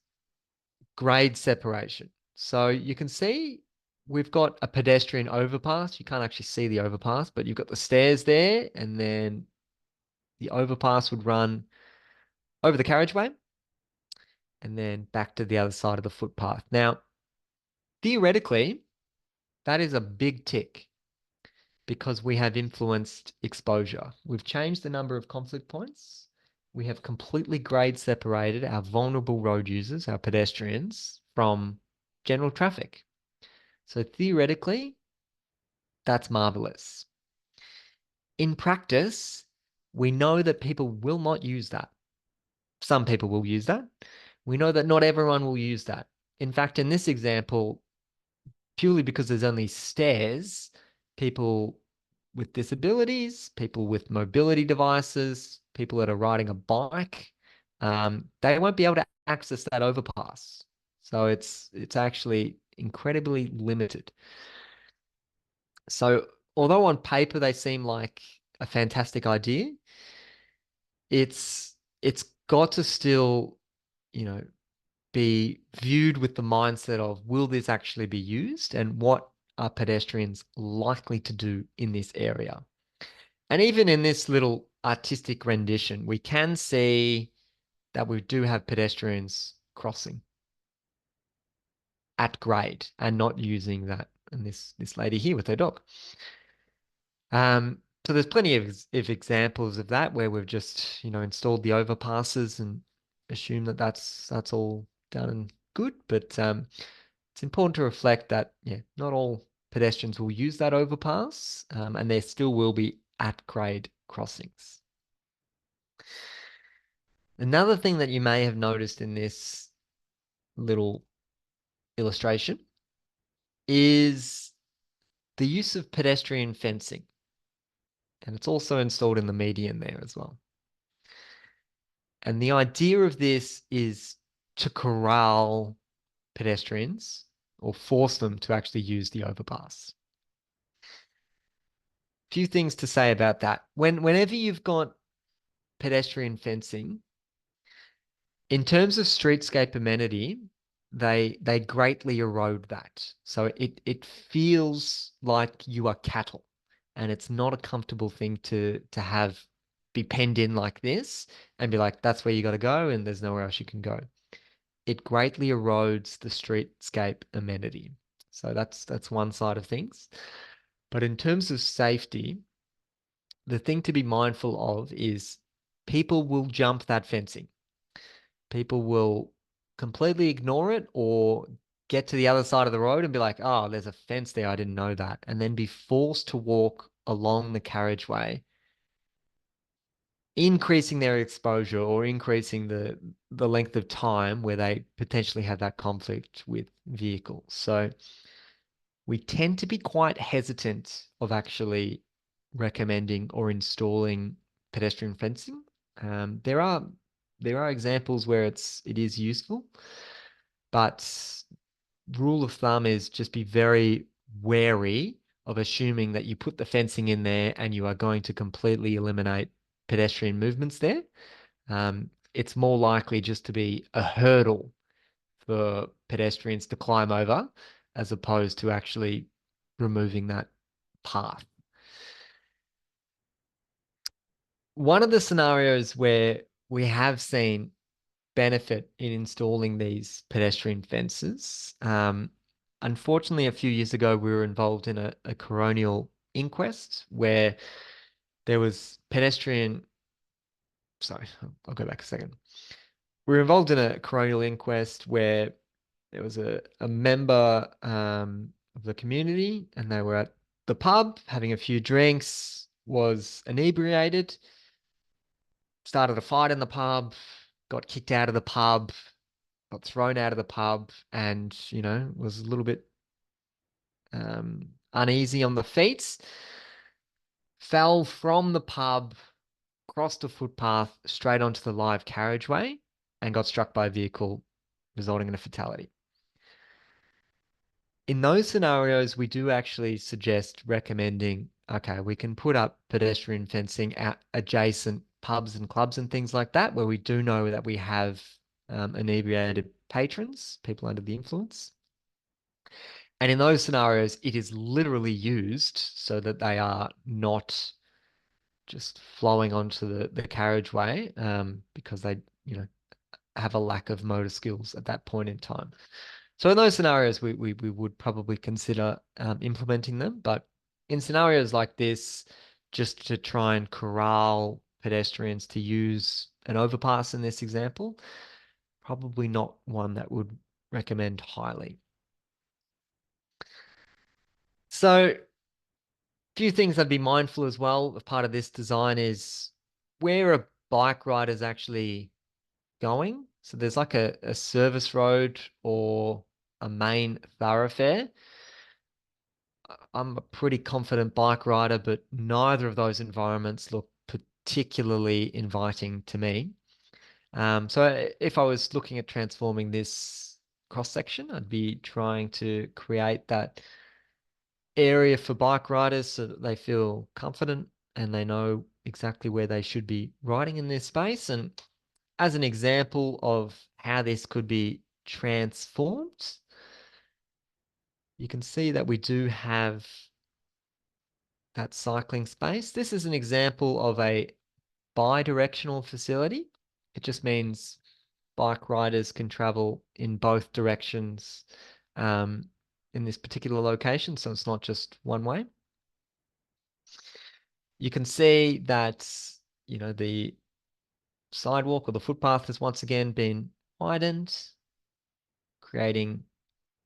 Speaker 1: grade separation. So you can see we've got a pedestrian overpass. You can't actually see the overpass, but you've got the stairs there, and then the overpass would run over the carriageway and then back to the other side of the footpath. Now, theoretically, that is a big tick because we have influenced exposure. We've changed the number of conflict points. We have completely grade separated our vulnerable road users, our pedestrians, from general traffic. So theoretically, that's marvelous. In practice, we know that people will not use that. Some people will use that. We know that not everyone will use that. In fact, in this example, purely because there's only stairs, people with disabilities, people with mobility devices, people that are riding a bike, they won't be able to access that overpass. So it's actually incredibly limited. So although on paper they seem like a fantastic idea, it's got to still, you know, be viewed with the mindset of, will this actually be used and what are pedestrians likely to do in this area? And even in this little artistic rendition, we can see that we do have pedestrians crossing at grade and not using that. And this lady here with her dog. So there's plenty of examples of that where we've just, installed the overpasses and assume that that's all done and good. But it's important to reflect that, yeah, not all pedestrians will use that overpass, and there still will be at-grade crossings. Another thing that you may have noticed in this little illustration is the use of pedestrian fencing. And it's also installed in the median there as well. And the idea of this is to corral pedestrians or force them to actually use the overpass. Few things to say about that. Whenever you've got pedestrian fencing, in terms of streetscape amenity, they greatly erode that. So it feels like you are cattle, and it's not a comfortable thing to have be penned in like this and be like, that's where you got to go and there's nowhere else you can go. It greatly erodes the streetscape amenity. So that's one side of things. But in terms of safety, the thing to be mindful of is people will jump that fencing. People will completely ignore it or get to the other side of the road and be like, oh, there's a fence there. I didn't know that. And then be forced to walk along the carriageway, increasing their exposure or increasing the length of time where they potentially have that conflict with vehicles. So we tend to be quite hesitant of actually recommending or installing pedestrian fencing. There are examples where it is useful, but rule of thumb is just be very wary of assuming that you put the fencing in there and you are going to completely eliminate pedestrian movements there. It's more likely just to be a hurdle for pedestrians to climb over as opposed to actually removing that path. One of the scenarios where we have seen benefit in installing these pedestrian fences, unfortunately, a few years ago, we were involved in a coronial inquest where there was pedestrian. Sorry, I'll go back a second. We were involved in a coronial inquest where there was a member of the community and they were at the pub having a few drinks, was inebriated, started a fight in the pub, got kicked out of the pub, got thrown out of the pub and, was a little bit uneasy on the feet, fell from the pub, crossed a footpath straight onto the live carriageway, and got struck by a vehicle, resulting in a fatality. In those scenarios, we do actually suggest recommending, okay, we can put up pedestrian fencing at adjacent pubs and clubs and things like that, where we do know that we have inebriated patrons, people under the influence. And in those scenarios, it is literally used so that they are not just flowing onto the carriageway because they, have a lack of motor skills at that point in time. So in those scenarios, we would probably consider implementing them. But in scenarios like this, just to try and corral pedestrians to use an overpass in this example, probably not one that would recommend highly. So a few things I'd be mindful as well of part of this design is where a bike rider is actually going. So there's like a service road or a main thoroughfare. I'm a pretty confident bike rider, but neither of those environments look particularly inviting to me. So if I was looking at transforming this cross section, I'd be trying to create that area for bike riders so that they feel confident and they know exactly where they should be riding in this space. And as an example of how this could be transformed, you can see that we do have that cycling space. This is an example of a bi-directional facility. It just means bike riders can travel in both directions in this particular location, so it's not just one way. You can see that, the sidewalk or the footpath has once again been widened, creating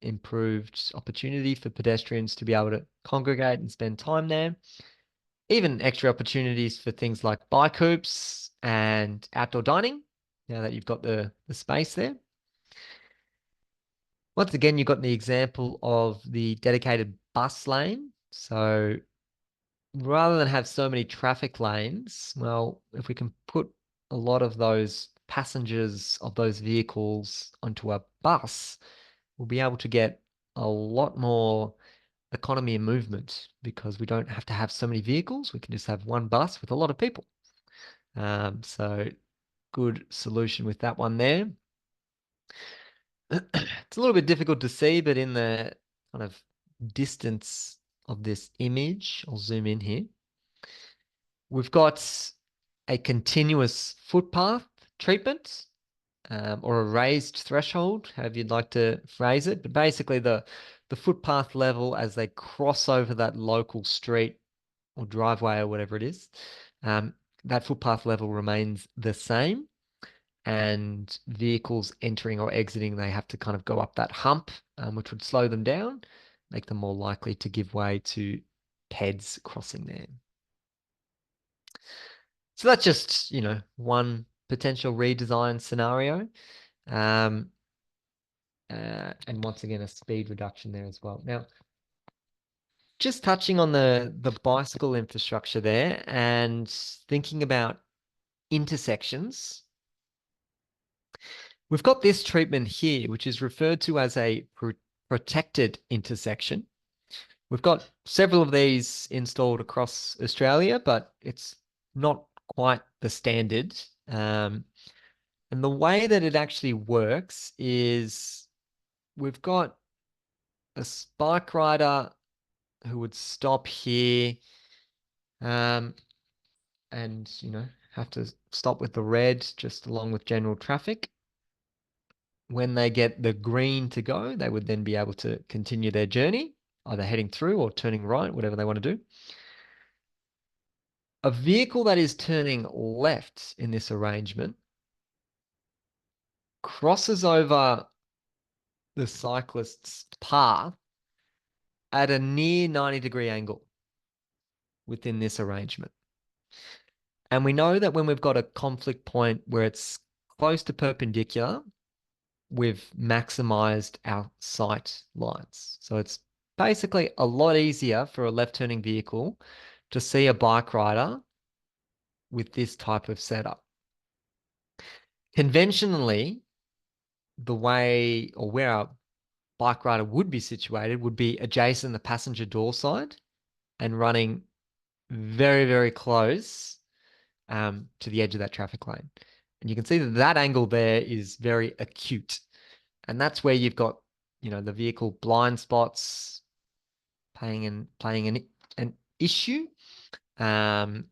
Speaker 1: improved opportunity for pedestrians to be able to congregate and spend time there. Even extra opportunities for things like bike hoops and outdoor dining, now that you've got the space there. Once again, you've got the example of the dedicated bus lane. So rather than have so many traffic lanes, well, if we can put a lot of those passengers of those vehicles onto a bus, we'll be able to get a lot more economy and movement because we don't have to have so many vehicles. We can just have one bus with a lot of people. So good solution with that one there. It's a little bit difficult to see, but in the kind of distance of this image, I'll zoom in here. We've got a continuous footpath treatment or a raised threshold, however you'd like to phrase it. But basically the footpath level as they cross over that local street or driveway or whatever it is, that footpath level remains the same. And vehicles entering or exiting, they have to kind of go up that hump, which would slow them down, make them more likely to give way to peds crossing there. So that's just, one potential redesign scenario. And once again, a speed reduction there as well. Now, just touching on the bicycle infrastructure there and thinking about intersections. We've got this treatment here, which is referred to as a protected intersection. We've got several of these installed across Australia, but it's not quite the standard. And the way that it actually works is we've got a bike rider who would stop here and, have to stop with the red just along with general traffic. When they get the green to go, they would then be able to continue their journey, either heading through or turning right, whatever they want to do. A vehicle that is turning left in this arrangement crosses over the cyclist's path at a near 90-degree angle within this arrangement. And we know that when we've got a conflict point where it's close to perpendicular, we've maximized our sight lines. So it's basically a lot easier for a left-turning vehicle to see a bike rider with this type of setup. Conventionally, the way or where a bike rider would be situated would be adjacent the passenger door side and running very, very close to the edge of that traffic lane. And you can see that that angle there is very acute. And that's where you've got, the vehicle blind spots playing an issue. And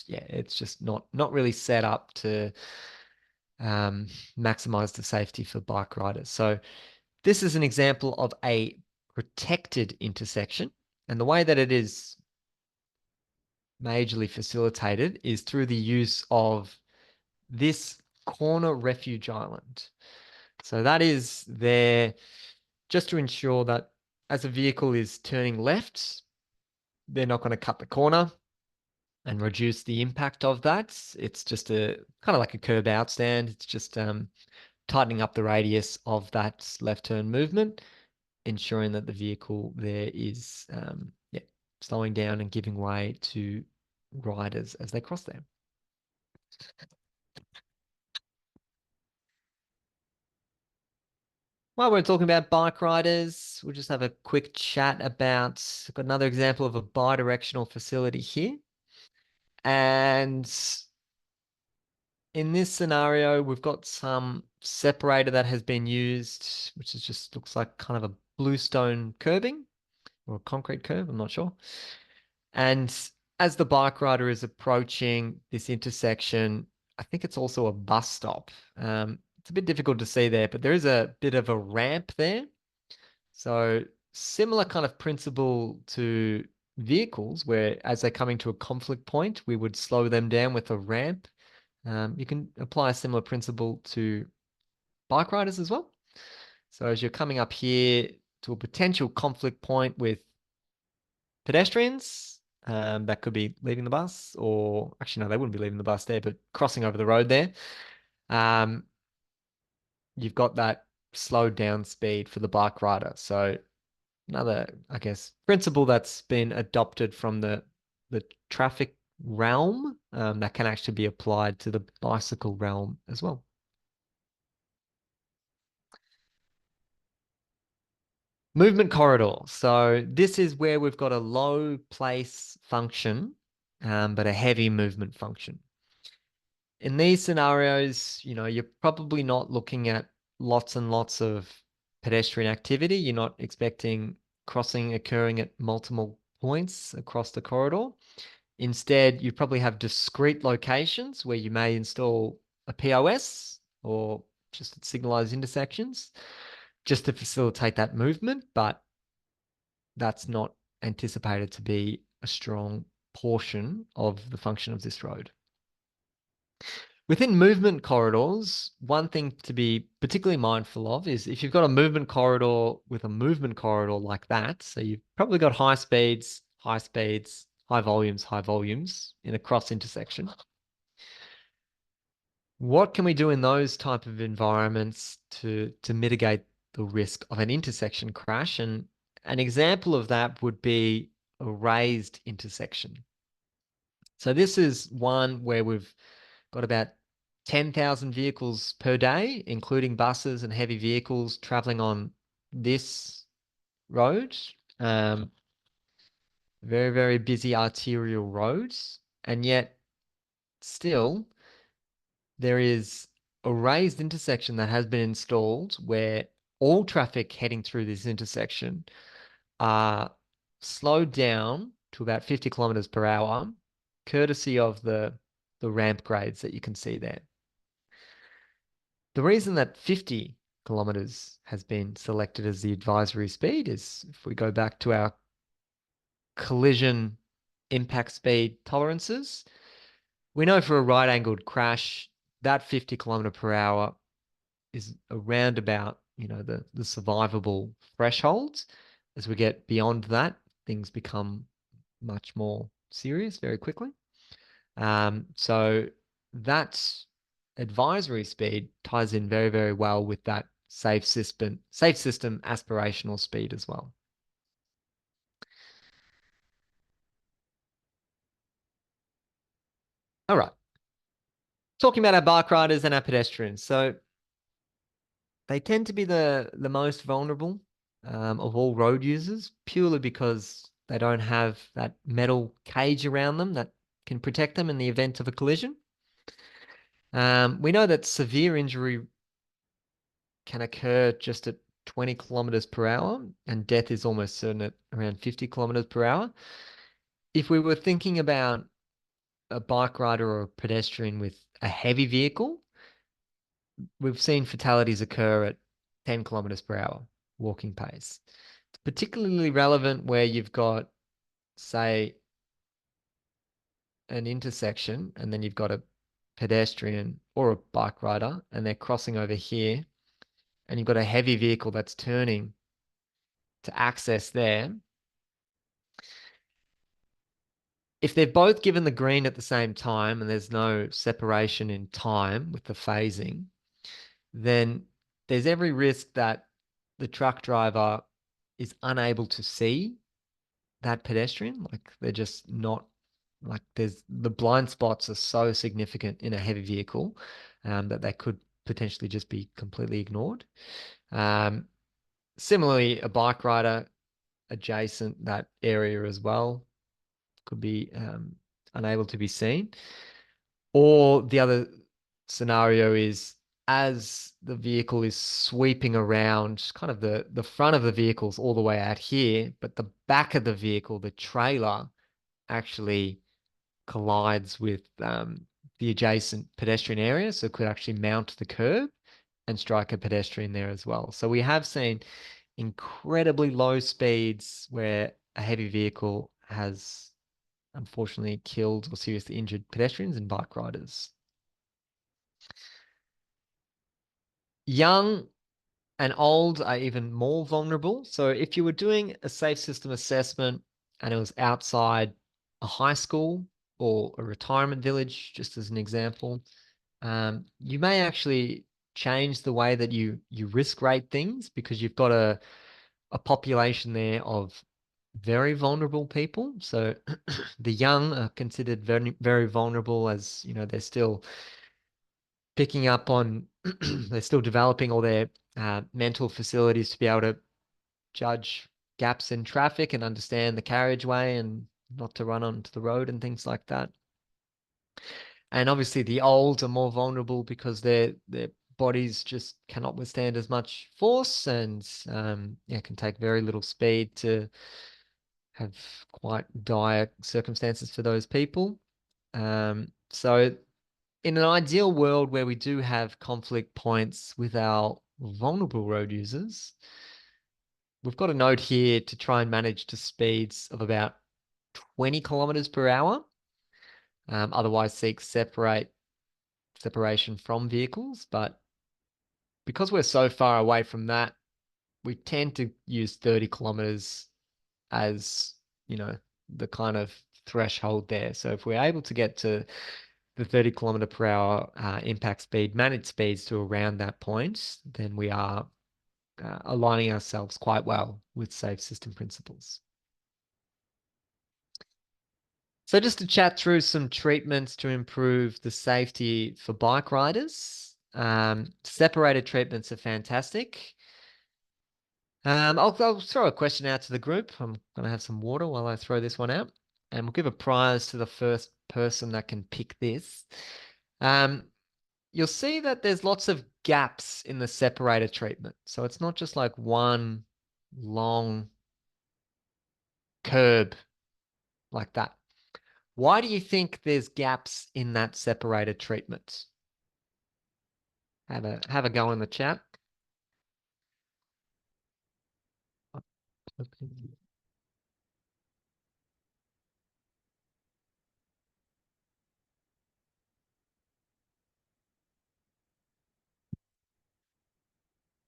Speaker 1: yeah, it's just not really set up to maximize the safety for bike riders. So this is an example of a protected intersection. And the way that it is majorly facilitated is through the use of this corner refuge island. So that is there just to ensure that as a vehicle is turning left, they're not going to cut the corner and reduce the impact of that. It's just a kind of like a curb out stand. It's just tightening up the radius of that left turn movement, ensuring that the vehicle there is slowing down and giving way to riders as they cross there. While we're talking about bike riders, we'll just have a quick chat about, I've got another example of a bi-directional facility here. And in this scenario, we've got some separator that has been used, which is just looks like kind of a bluestone curbing or a concrete curb, I'm not sure. And as the bike rider is approaching this intersection, I think it's also a bus stop. It's a bit difficult to see there, but there is a bit of a ramp there. So similar kind of principle to vehicles where as they're coming to a conflict point, we would slow them down with a ramp. You can apply a similar principle to bike riders as well. So as you're coming up here to a potential conflict point with pedestrians, that could be leaving the bus, or actually, no, they wouldn't be leaving the bus there, but crossing over the road there. You've got that slowed down speed for the bike rider. So another, I guess, principle that's been adopted from the traffic realm that can actually be applied to the bicycle realm as well. Movement corridor. So this is where we've got a low place function, but a heavy movement function. In these scenarios, you're probably not looking at lots and lots of pedestrian activity. You're not expecting crossing occurring at multiple points across the corridor. Instead, you probably have discrete locations where you may install a POS or just at signalized intersections just to facilitate that movement, but that's not anticipated to be a strong portion of the function of this road. Within movement corridors, one thing to be particularly mindful of is if you've got a movement corridor with a movement corridor like that, so you've probably got high speeds, high volumes in a cross intersection. What can we do in those type of environments to mitigate the risk of an intersection crash? And an example of that would be a raised intersection. So this is one where we've got about 10,000 vehicles per day, including buses and heavy vehicles traveling on this road. Very, very busy arterial roads. And yet still there is a raised intersection that has been installed where all traffic heading through this intersection are slowed down to about 50 kilometers per hour, courtesy of the ramp grades that you can see there. The reason that 50 kilometers has been selected as the advisory speed is if we go back to our collision impact speed tolerances, we know for a right-angled crash, that 50 kilometer per hour is around about, the survivable thresholds. As we get beyond that, things become much more serious very quickly. So that advisory speed ties in very, very well with that safe system aspirational speed as well. All right. Talking about our bike riders and our pedestrians. So they tend to be the most vulnerable of all road users, purely because they don't have that metal cage around them that can protect them in the event of a collision. We know that severe injury can occur just at 20 kilometers per hour, and death is almost certain at around 50 kilometers per hour. If we were thinking about a bike rider or a pedestrian with a heavy vehicle, we've seen fatalities occur at 10 kilometers per hour walking pace. It's particularly relevant where you've got, say, an intersection and then you've got a pedestrian or a bike rider and they're crossing over here, and you've got a heavy vehicle that's turning to access there. If they're both given the green at the same time and there's no separation in time with the phasing, then there's every risk that the truck driver is unable to see that pedestrian. Like they're just not, like there's the blind spots are so significant in a heavy vehicle that they could potentially just be completely ignored. Um, Similarly, a bike rider adjacent that area as well could be unable to be seen. Or the other scenario is as the vehicle is sweeping around, kind of the front of the vehicle's all the way out here, but the back of the vehicle, the trailer, actually collides with the adjacent pedestrian area, so it could actually mount the curb and strike a pedestrian there as well. So we have seen incredibly low speeds where a heavy vehicle has unfortunately killed or seriously injured pedestrians and bike riders. Young and old are even more vulnerable. So if you were doing a safe system assessment and it was outside a high school or a retirement village, just as an example, you may actually change the way that you risk rate things, because you've got a population there of very vulnerable people. So the young are considered very, very vulnerable, as you know, they're still picking up on, they're still developing all their mental facilities to be able to judge gaps in traffic and understand the carriageway and not to run onto the road and things like that. And obviously the old are more vulnerable because their bodies just cannot withstand as much force, and yeah, can take very little speed to have quite dire circumstances for those people. So in an ideal world where we do have conflict points with our vulnerable road users, we've got a note here to try and manage to speeds of about 20 kilometers per hour. Otherwise seek separation from vehicles. But because we're so far away from that, we tend to use 30 kilometers as, you know, the kind of threshold there. So if we're able to get to the 30 kilometer per hour impact speed, managed speeds to around that point, then we are aligning ourselves quite well with safe system principles. So just to chat through some treatments to improve the safety for bike riders. Separated treatments are fantastic. I'll throw a question out to the group. I'm going to have some water while I throw this one out, and we'll give a prize to the first person that can pick this. You'll see that there's lots of gaps in the separator treatment. So it's not just like one long curb like that. Why do you think there's gaps in that separator treatment? Have a go in the chat.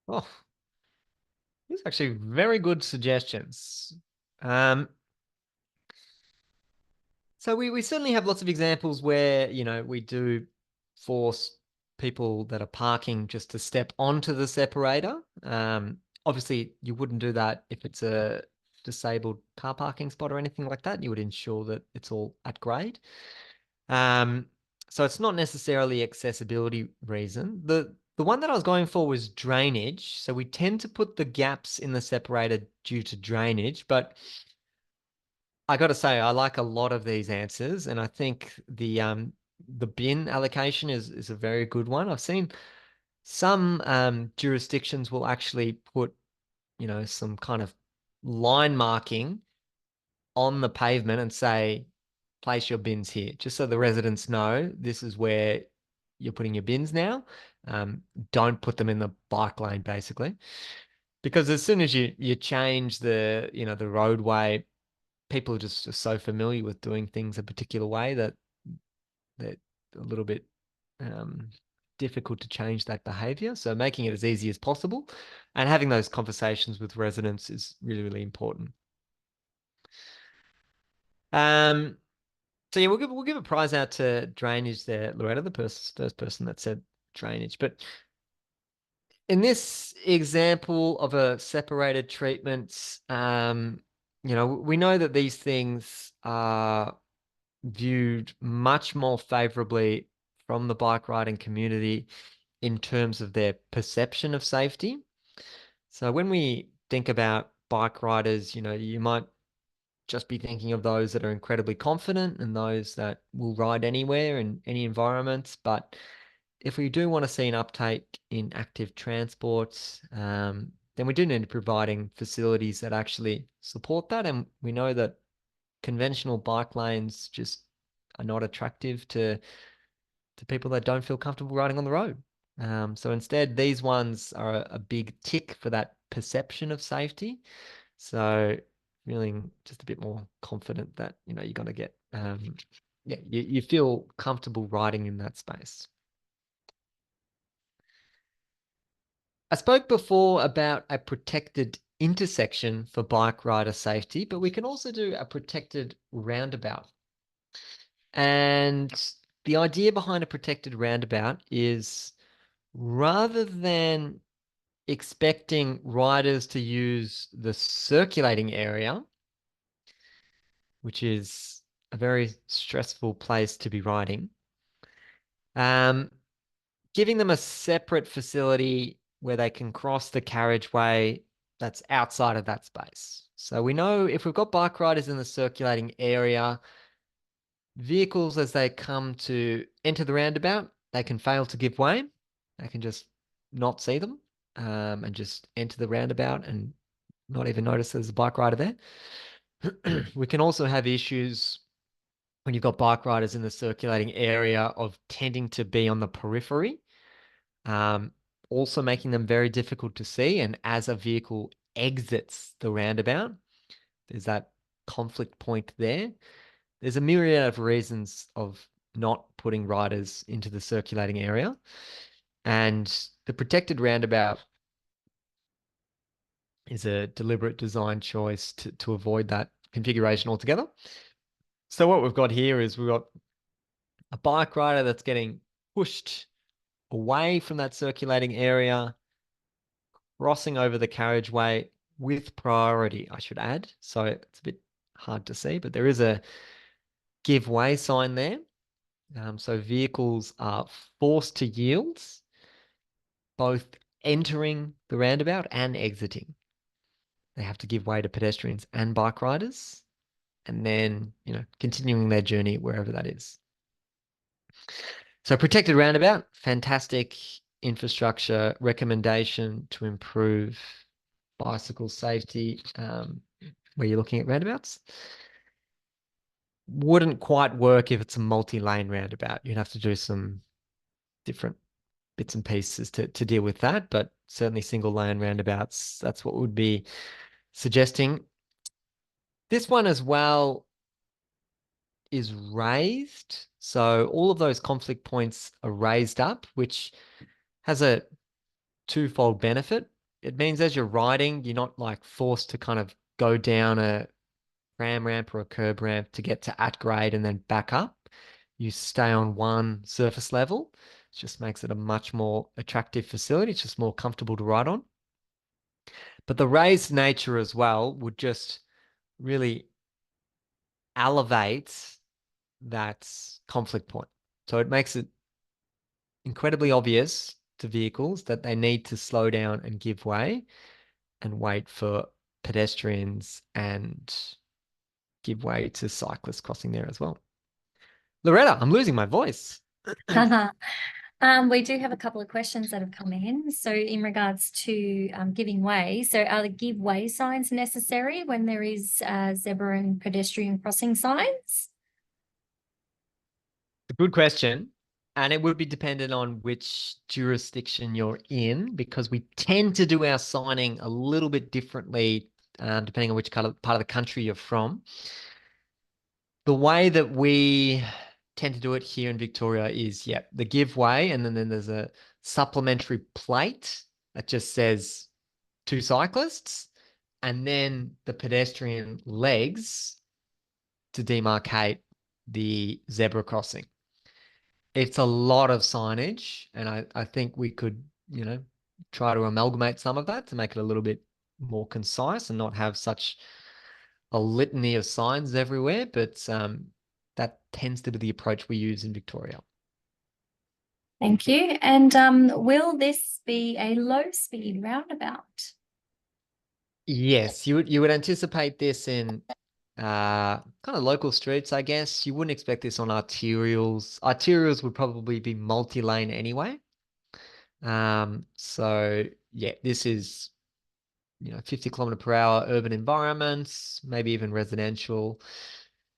Speaker 1: Oh, these are actually very good suggestions. Um, so we certainly have lots of examples where, you know, we do force people that are parking just to step onto the separator. Obviously, you wouldn't do that if it's a disabled car parking spot or anything like that. You would ensure that it's all at grade. Um, so it's not necessarily accessibility reason. The one that I was going for was drainage. So we tend to put the gaps in the separator due to drainage, but I got to say I like a lot of these answers, and I think the bin allocation is a very good one. I've seen some jurisdictions will actually put, some kind of line marking on the pavement and say, place your bins here, just so the residents know this is where you're putting your bins now. Um, don't put them in the bike lane, basically, because as soon as you change the roadway, people are just so familiar with doing things a particular way that they're a little bit um, difficult to change that behavior. So making it as easy as possible and having those conversations with residents is really, really important. Um, so yeah, we'll give a prize out to drainage there, Loretta, the first person that said drainage. But in this example of a separated treatment, we know that these things are viewed much more favorably from the bike riding community in terms of their perception of safety. So when we think about bike riders, you might just be thinking of those that are incredibly confident and those that will ride anywhere in any environments. But if we do want to see an uptake in active transport, then we do need to be providing facilities that actually support that. And we know that conventional bike lanes just are not attractive to people that don't feel comfortable riding on the road. So instead, these ones are a big tick for that perception of safety. So feeling just a bit more confident that, you're going to get, yeah, you feel comfortable riding in that space. I spoke before about a protected intersection for bike rider safety, but we can also do a protected roundabout. And the idea behind a protected roundabout is rather than expecting riders to use the circulating area, which is a very stressful place to be riding, um, giving them a separate facility where they can cross the carriageway that's outside of that space. So we know if we've got bike riders in the circulating area, vehicles as they come to enter the roundabout, they can fail to give way. They can just not see them and just enter the roundabout and not even notice there's a bike rider there. We can also have issues when you've got bike riders in the circulating area of tending to be on the periphery, um, also making them very difficult to see. And as a vehicle exits the roundabout, there's that conflict point there. There's a myriad of reasons of not putting riders into the circulating area. And the protected roundabout is a deliberate design choice to avoid that configuration altogether. So what we've got here is we've got a bike rider that's getting pushed away from that circulating area, crossing over the carriageway with priority, I should add. So it's a bit hard to see, but there is a give way sign there. So vehicles are forced to yield, both entering the roundabout and exiting. They have to give way to pedestrians and bike riders, and then, continuing their journey wherever that is. So protected roundabout, fantastic infrastructure recommendation to improve bicycle safety where you're looking at roundabouts. Wouldn't quite work if it's a multi-lane roundabout. You'd have to do some different bits and pieces to deal with that, but certainly single lane roundabouts, that's what would be suggesting. This one as well is raised. So all of those conflict points are raised up, which has a twofold benefit. It means as you're riding, you're not like forced to kind of go down a tram ramp or a curb ramp to get to at grade and then back up. You stay on one surface level. It just makes it a much more attractive facility. It's just more comfortable to ride on. But the raised nature as well would just really elevate that conflict point. So it makes it incredibly obvious to vehicles that they need to slow down and give way and wait for pedestrians and give way to cyclists crossing there as well. Loretta, I'm losing my voice.
Speaker 2: We do have a couple of questions that have come in. So, in regards to giving way, so are the give way signs necessary when there is zebra and pedestrian crossing signs?
Speaker 1: A good question. And it would be dependent on which jurisdiction you're in, because we tend to do our signing a little bit differently, depending on which part of the country you're from. The way that we tend to do it here in Victoria is, yeah, the give way, and then there's a supplementary plate that just says two cyclists, and then the pedestrian legs to demarcate the zebra crossing. It's a lot of signage, and I think we could, try to amalgamate some of that to make it a little bit more concise and not have such a litany of signs everywhere. But that tends to be the approach we use in Victoria.
Speaker 2: Thank you. And will this be a low speed roundabout?
Speaker 1: Yes, you would anticipate this in kind of local streets, I guess. You wouldn't expect this on arterials. Arterials would probably be multi-lane anyway. So yeah, this is 50 km/h urban environments, maybe even residential.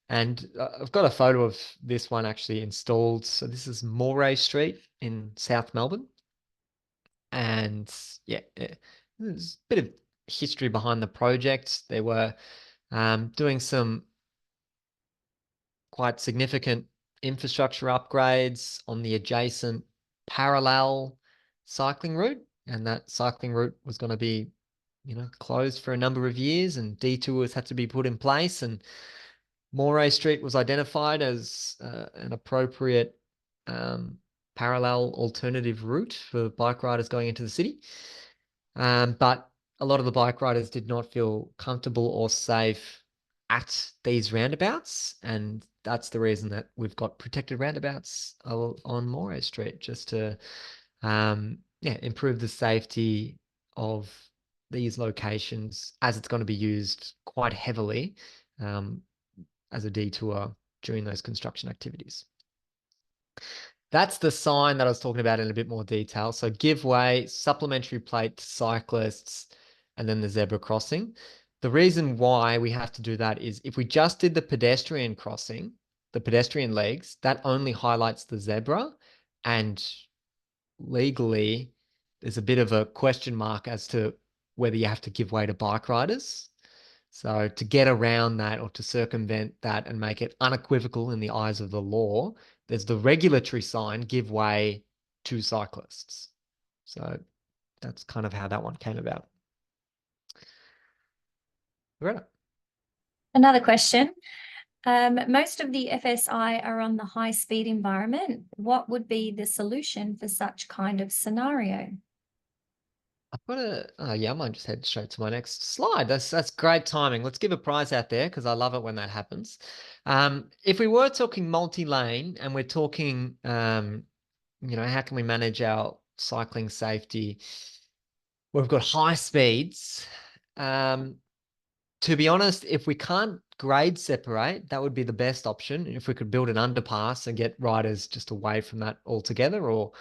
Speaker 1: And I've got a photo of this one actually installed. So this is Moray Street in South Melbourne. And yeah, there's a bit of history behind the project. They were doing some quite significant infrastructure upgrades on the adjacent parallel cycling route. And that cycling route was going to be, closed for a number of years, and detours had to be put in place. And Moray Street was identified as an appropriate parallel alternative route for bike riders going into the city. But a lot of the bike riders did not feel comfortable or safe at these roundabouts. And that's the reason that we've got protected roundabouts on Moray Street, just to improve the safety of these locations, as it's going to be used quite heavily as a detour during those construction activities. That's the sign that I was talking about in a bit more detail. So give way, supplementary plate to cyclists, and then the zebra crossing. The reason why we have to do that is if we just did the pedestrian crossing, the pedestrian legs, that only highlights the zebra, and legally there's a bit of a question mark as to whether you have to give way to bike riders. So to get around that, or to circumvent that and make it unequivocal in the eyes of the law, there's the regulatory sign, give way to cyclists. So that's kind of how that one came about. Loretta.
Speaker 2: Another question. Most of the FSI are on the high speed environment. What would be the solution for such kind of scenario?
Speaker 1: I've got I might just head straight to my next slide. That's great timing. Let's give a prize out there, because I love it when that happens. If we were talking multi-lane and we're talking, how can we manage our cycling safety? We've got high speeds. To be honest, if we can't grade separate, that would be the best option. If we could build an underpass and get riders just away from that altogether, or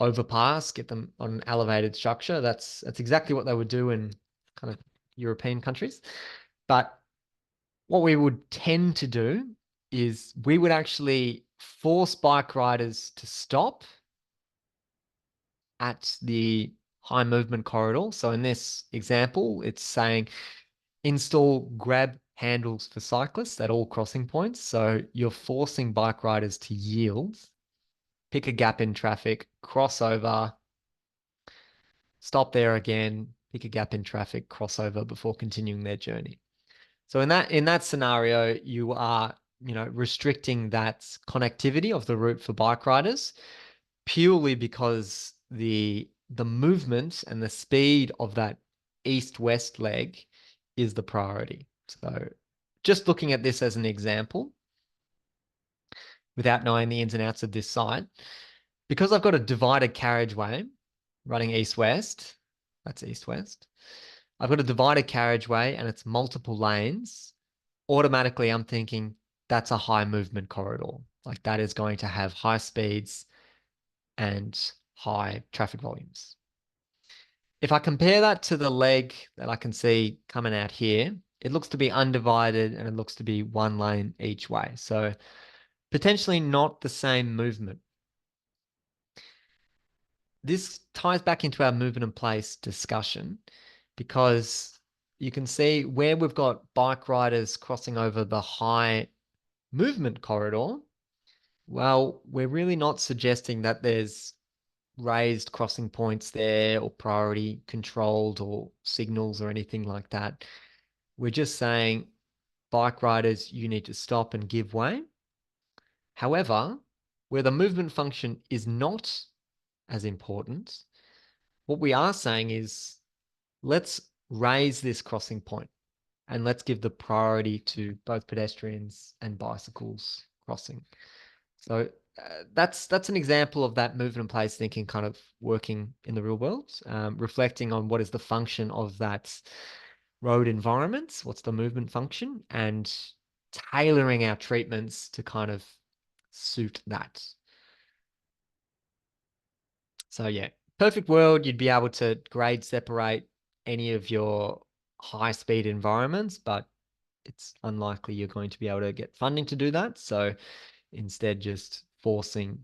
Speaker 1: overpass, get them on an elevated structure. That's exactly what they would do in kind of European countries. But what we would tend to do is we would actually force bike riders to stop at the high movement corridor. So in this example, it's saying install grab handles for cyclists at all crossing points. So you're forcing bike riders to yield, pick a gap in traffic, cross over, stop there again, pick a gap in traffic, cross over before continuing their journey. So in that scenario, you are, restricting that connectivity of the route for bike riders. purely because the movement and the speed of that east-west leg is the priority. So just looking at this as an example, without knowing the ins and outs of this site, because I've got a divided carriageway running east-west, that's east-west, I've got a divided carriageway and it's multiple lanes, automatically I'm thinking that's a high movement corridor. Like that is going to have high speeds and high traffic volumes. If I compare that to the leg that I can see coming out here, it looks to be undivided and it looks to be one lane each way. So potentially not the same movement. This ties back into our movement in place discussion because you can see where we've got bike riders crossing over the high movement corridor. Well, we're really not suggesting that there's raised crossing points there or priority controlled or signals or anything like that. We're just saying, bike riders, you need to stop and give way. However, where the movement function is not as important, what we are saying is, let's raise this crossing point and let's give the priority to both pedestrians and bicycles crossing. So that's an example of that movement in place thinking kind of working in the real world, reflecting on what is the function of that road environment, what's the movement function, and tailoring our treatments to kind of suit that. So yeah, perfect world, you'd be able to grade separate any of your high speed environments, but it's unlikely you're going to be able to get funding to do that. So instead, just forcing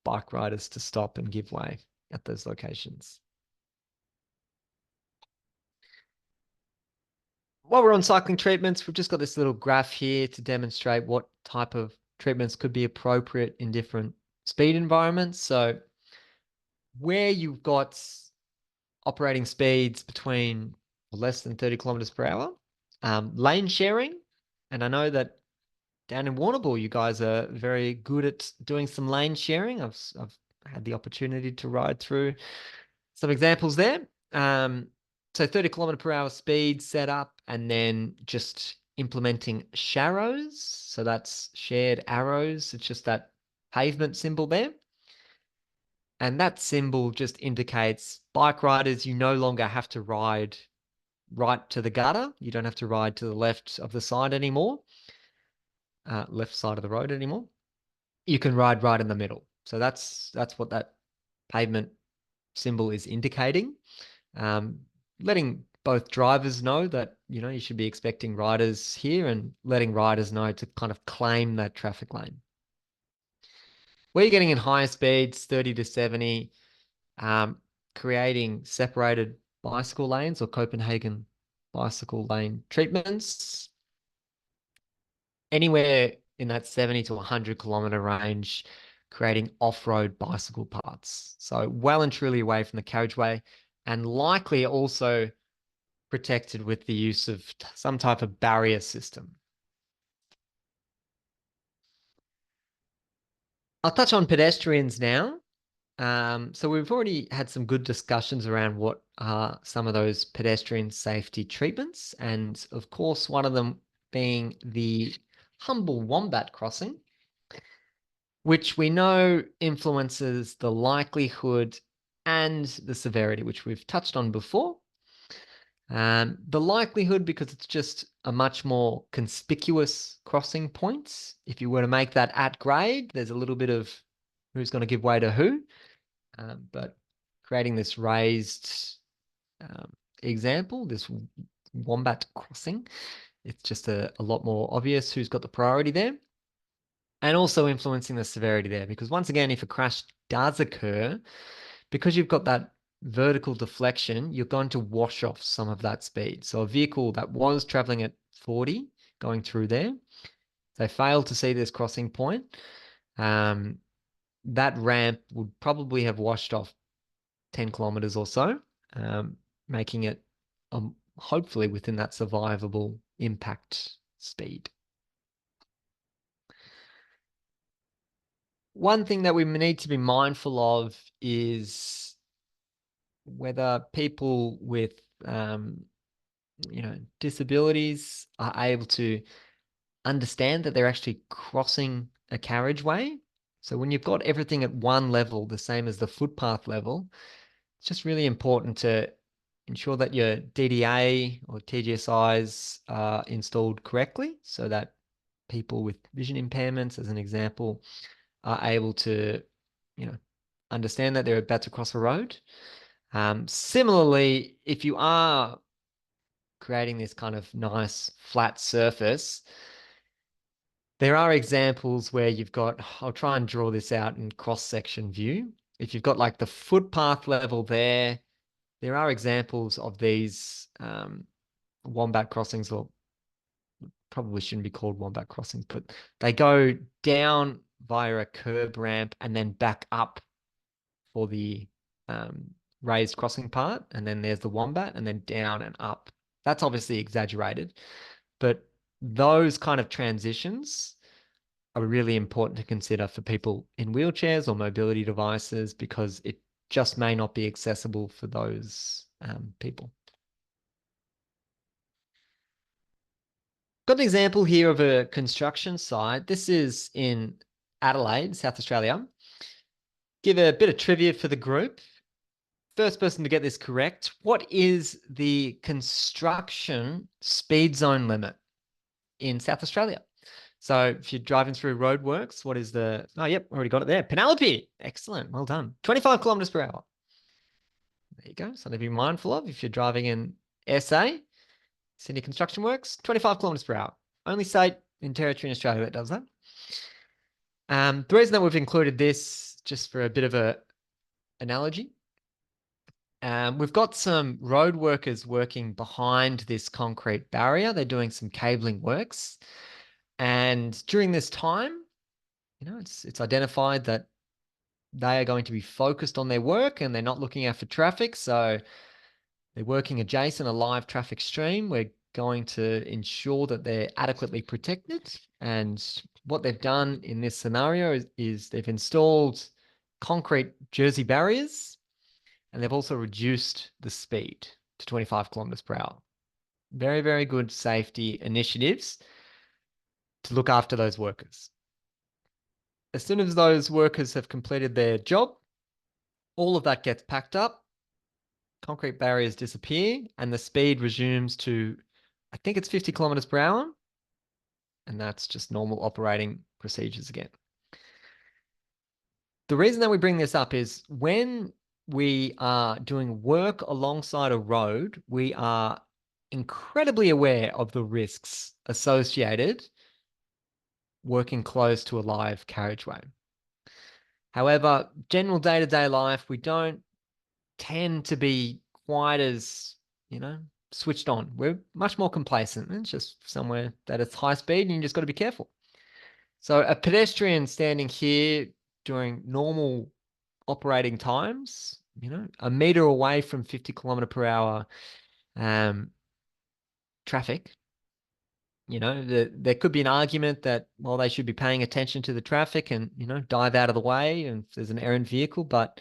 Speaker 1: bike riders to stop and give way at those locations. While we're on cycling treatments, we've just got this little graph here to demonstrate what type of treatments could be appropriate in different speed environments. So where you've got operating speeds between less than 30 kilometers per hour, lane sharing, and I know that down in Warrnambool, you guys are very good at doing some lane sharing. I've had the opportunity to ride through some examples there. So 30 kilometer per hour speed set up and then just implementing sharrows. So that's shared arrows. It's just that pavement symbol there. And that symbol just indicates bike riders, you no longer have to ride right to the gutter. You don't have to ride to the left of the side anymore, left side of the road anymore. You can ride right in the middle. So that's what that pavement symbol is indicating. Letting both drivers know that, you should be expecting riders here and letting riders know to kind of claim that traffic lane. Where you're getting in higher speeds, 30 to 70, creating separated bicycle lanes or Copenhagen bicycle lane treatments. Anywhere in that 70 to 100 kilometer range, creating off-road bicycle paths. So well and truly away from the carriageway and likely also protected with the use of some type of barrier system. I'll touch on pedestrians now. So we've already had some good discussions around what are some of those pedestrian safety treatments. And of course, one of them being the Humble Wombat crossing, which we know influences the likelihood and the severity, which we've touched on before. The likelihood, because it's just a much more conspicuous crossing point. If you were to make that at grade, there's a little bit of who's going to give way to who. But creating this raised example, this wombat crossing, it's just a lot more obvious who's got the priority there. And also influencing the severity there, because once again, if a crash does occur, because you've got that vertical deflection, you're going to wash off some of that speed. So a vehicle that was traveling at 40 going through there, they failed to see this crossing point. That ramp would probably have washed off 10 kilometers or so, making it hopefully within that survivable impact speed. one thing that we need to be mindful of is whether people with, disabilities are able to understand that they're actually crossing a carriageway. So when you've got everything at one level, the same as the footpath level, it's just really important to ensure that your DDA or TGSIs are installed correctly so that people with vision impairments, as an example, are able to, understand that they're about to cross a road. Similarly, if you are creating this kind of nice flat surface, there are examples where you've got, I'll try and draw this out in cross-section view. If you've got like the footpath level there are examples of these wombat crossings, or probably shouldn't be called wombat crossings, but they go down via a curb ramp and then back up for the raised crossing part. And then there's the wombat and then down and up. That's obviously exaggerated, but those kind of transitions are really important to consider for people in wheelchairs or mobility devices, because it just may not be accessible for those people. Got an example here of a construction site. This is in Adelaide, South Australia. Give a bit of trivia for the group. First person to get this correct. What is the construction speed zone limit in South Australia? So if you're driving through roadworks, what is already got it there. Penelope, excellent, well done. 25 kilometers per hour. There you go, something to be mindful of if you're driving in SA, Sydney Construction Works, 25 kilometers per hour. Only state in territory in Australia that does that. The reason that we've included this, just for a bit of a analogy, we've got some road workers working behind this concrete barrier. They're doing some cabling works. And during this time, it's identified that they are going to be focused on their work and they're not looking out for traffic. So they're working adjacent a live traffic stream. We're going to ensure that they're adequately protected. And what they've done in this scenario is they've installed concrete jersey barriers, and they've also reduced the speed to 25 kilometers per hour. Very, very good safety initiatives to look after those workers. As soon as those workers have completed their job, all of that gets packed up, concrete barriers disappear, and the speed resumes to, I think it's 50 kilometers per hour. And that's just normal operating procedures again. The reason that we bring this up is when we are doing work alongside a road, we are incredibly aware of the risks associated working close to a live carriageway. However, general day-to-day life, we don't tend to be quite as, switched on. We're much more complacent. It's just somewhere that it's high speed and you just got to be careful. So a pedestrian standing here during normal operating times, a meter away from 50 kilometer per hour traffic, there could be an argument that, well, they should be paying attention to the traffic and, dive out of the way and if there's an errant vehicle. But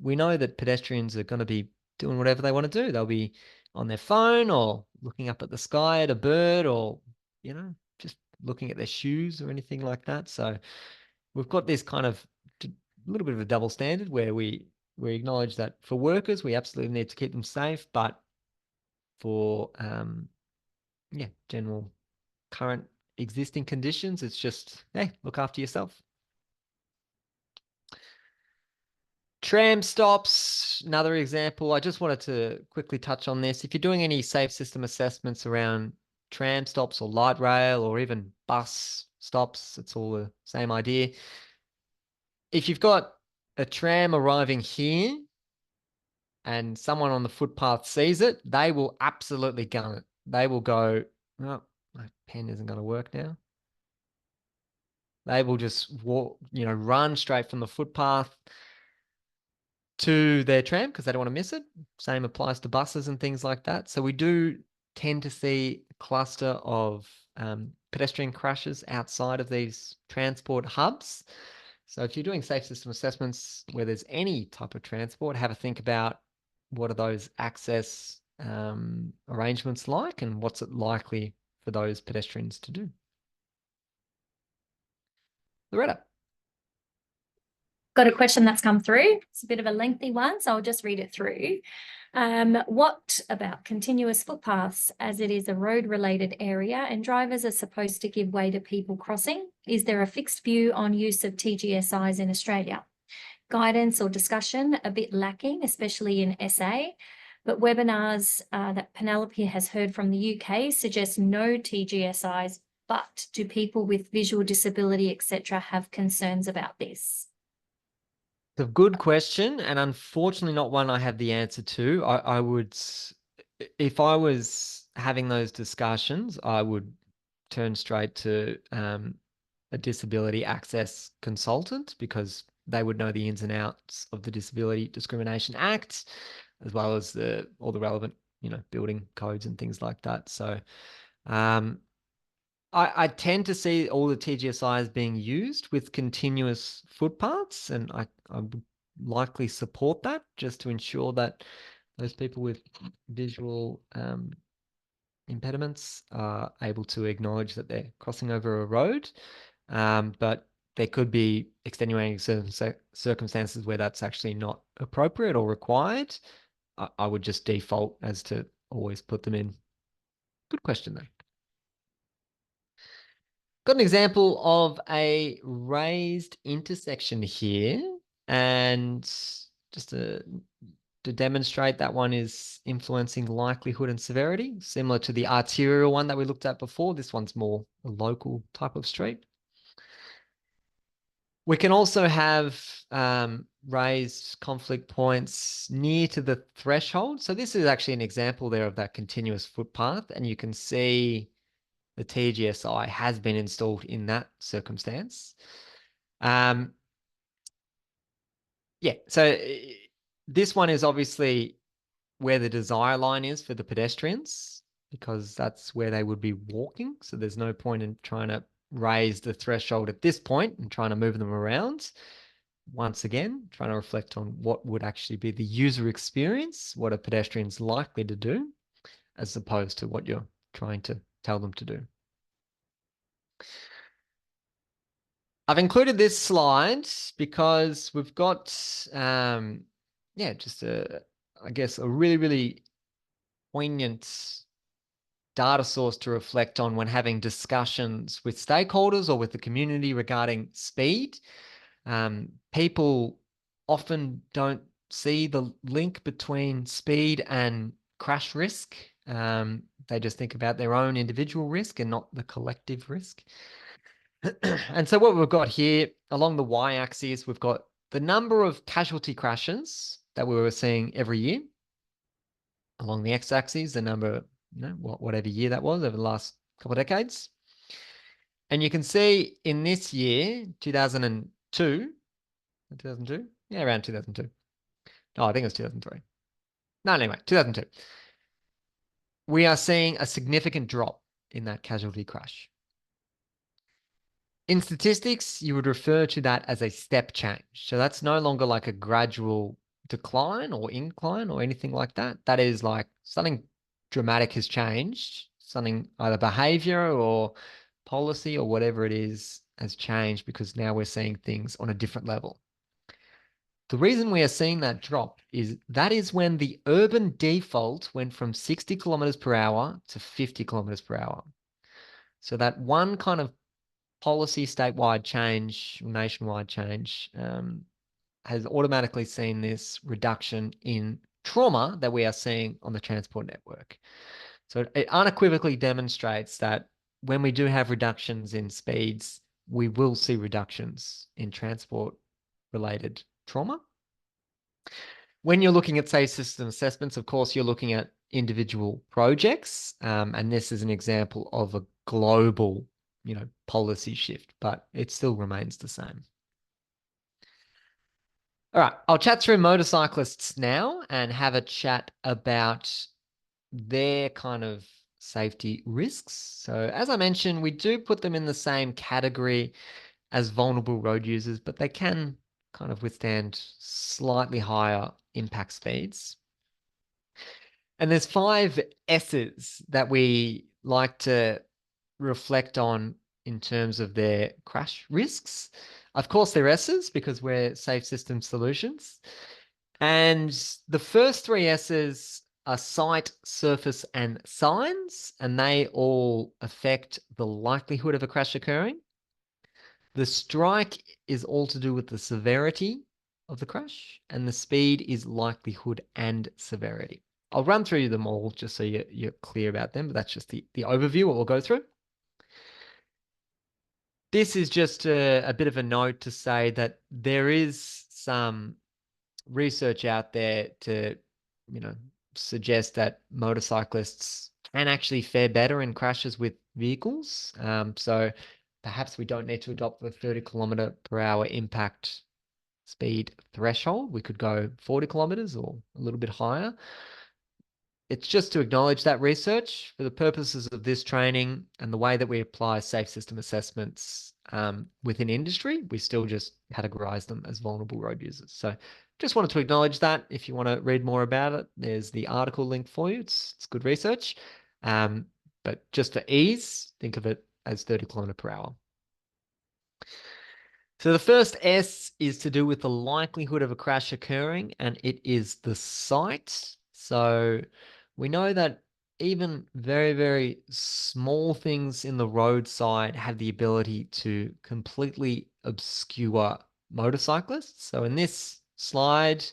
Speaker 1: we know that pedestrians are going to be doing whatever they want to do. They'll be on their phone or looking up at the sky at a bird or, just looking at their shoes or anything like that. So we've got this kind of a little bit of a double standard where we acknowledge that for workers, we absolutely need to keep them safe, but for, general current existing conditions, it's just, hey, look after yourself. Tram stops, another example. I just wanted to quickly touch on this. If you're doing any safe system assessments around tram stops or light rail or even bus stops, it's all the same idea. If you've got a tram arriving here and someone on the footpath sees it, they will absolutely gun it. They will go, oh, my pen isn't going to work now. They will just walk, run straight from the footpath to their tram because they don't want to miss it. Same applies to buses and things like that. So we do tend to see a cluster of pedestrian crashes outside of these transport hubs. So if you're doing safe system assessments where there's any type of transport, have a think about what are those access arrangements like and what's it likely for those pedestrians to do. Loretta.
Speaker 2: Got a question that's come through. It's a bit of a lengthy one, so I'll just read it through. What about continuous footpaths, as it is a road-related area and drivers are supposed to give way to people crossing? Is there a fixed view on use of TGSIs in Australia? Guidance or discussion a bit lacking, especially in SA, but webinars that Penelope has heard from the UK suggest no TGSIs, but do people with visual disability, etc., have concerns about this?
Speaker 1: It's a good question, and unfortunately not one I have the answer to. I would, if I was having those discussions, I would turn straight to a disability access consultant, because they would know the ins and outs of the Disability Discrimination Act, as well as all the relevant, building codes and things like that. So I tend to see all the TGSIs being used with continuous footpaths, and I would likely support that, just to ensure that those people with visual impediments are able to acknowledge that they're crossing over a road. But there could be extenuating circumstances where that's actually not appropriate or required. I would just default as to always put them in. Good question, though. Got an example of a raised intersection here, and just to demonstrate that one is influencing likelihood and severity, similar to the arterial one that we looked at before. This one's more a local type of street. We can also have raised conflict points near to the threshold. So this is actually an example there of that continuous footpath, and you can see the TGSI has been installed in that circumstance. Yeah, so this one is obviously where the desire line is for the pedestrians, because that's where they would be walking. So there's no point in trying to raise the threshold at this point and trying to move them around. Once again, trying to reflect on what would actually be the user experience, what a pedestrian's likely to do, as opposed to what you're trying to tell them to do. I've included this slide because we've got, just I guess, a really, really poignant data source to reflect on when having discussions with stakeholders or with the community regarding speed. People often don't see the link between speed and crash risk. They just think about their own individual risk and not the collective risk. And so what we've got here along the y-axis, we've got the number of casualty crashes that we were seeing every year. Along the x-axis, the number, whatever year that was over the last couple of decades. And you can see in this year, 2002, yeah, around 2002. Oh, I think it was 2003. No, anyway, 2002. We are seeing a significant drop in that casualty crash. In statistics, you would refer to that as a step change. So that's no longer like a gradual decline or incline or anything like that. That is like something dramatic has changed, something either behavior or policy or whatever it is has changed, because now we're seeing things on a different level. The reason we are seeing that drop is that is when the urban default went from 60 kilometers per hour to 50 kilometers per hour. So that one kind of policy statewide change, nationwide change, has automatically seen this reduction in trauma that we are seeing on the transport network. So it unequivocally demonstrates that when we do have reductions in speeds, we will see reductions in transport-related trauma. When you're looking at safe system assessments, of course, you're looking at individual projects, and this is an example of a global policy shift, but it still remains the same. All right, I'll chat through motorcyclists now and have a chat about their kind of safety risks. So as I mentioned, we do put them in the same category as vulnerable road users, but they can kind of withstand slightly higher impact speeds. And there's 5 S's that we like to reflect on in terms of their crash risks. Of course, they're S's because we're safe system solutions. And the first 3 S's are sight, surface, and signs, and they all affect the likelihood of a crash occurring. The strike is all to do with the severity of the crash, and the speed is likelihood and severity. I'll run through them all just so you're clear about them, but that's just the overview what we'll go through. This is just a bit of a note to say that there is some research out there to, suggest that motorcyclists can actually fare better in crashes with vehicles. So perhaps we don't need to adopt the 30 km/h impact speed threshold. We could go 40 kilometers or a little bit higher. It's just to acknowledge that research for the purposes of this training and the way that we apply safe system assessments within industry. We still just categorize them as vulnerable road users. So just wanted to acknowledge that. If you want to read more about it, there's the article link for you. It's good research. But just for ease, think of it as 30 km/h. So the first S is to do with the likelihood of a crash occurring, and it is the sight. So we know that even very, very small things in the roadside have the ability to completely obscure motorcyclists. So in this slide,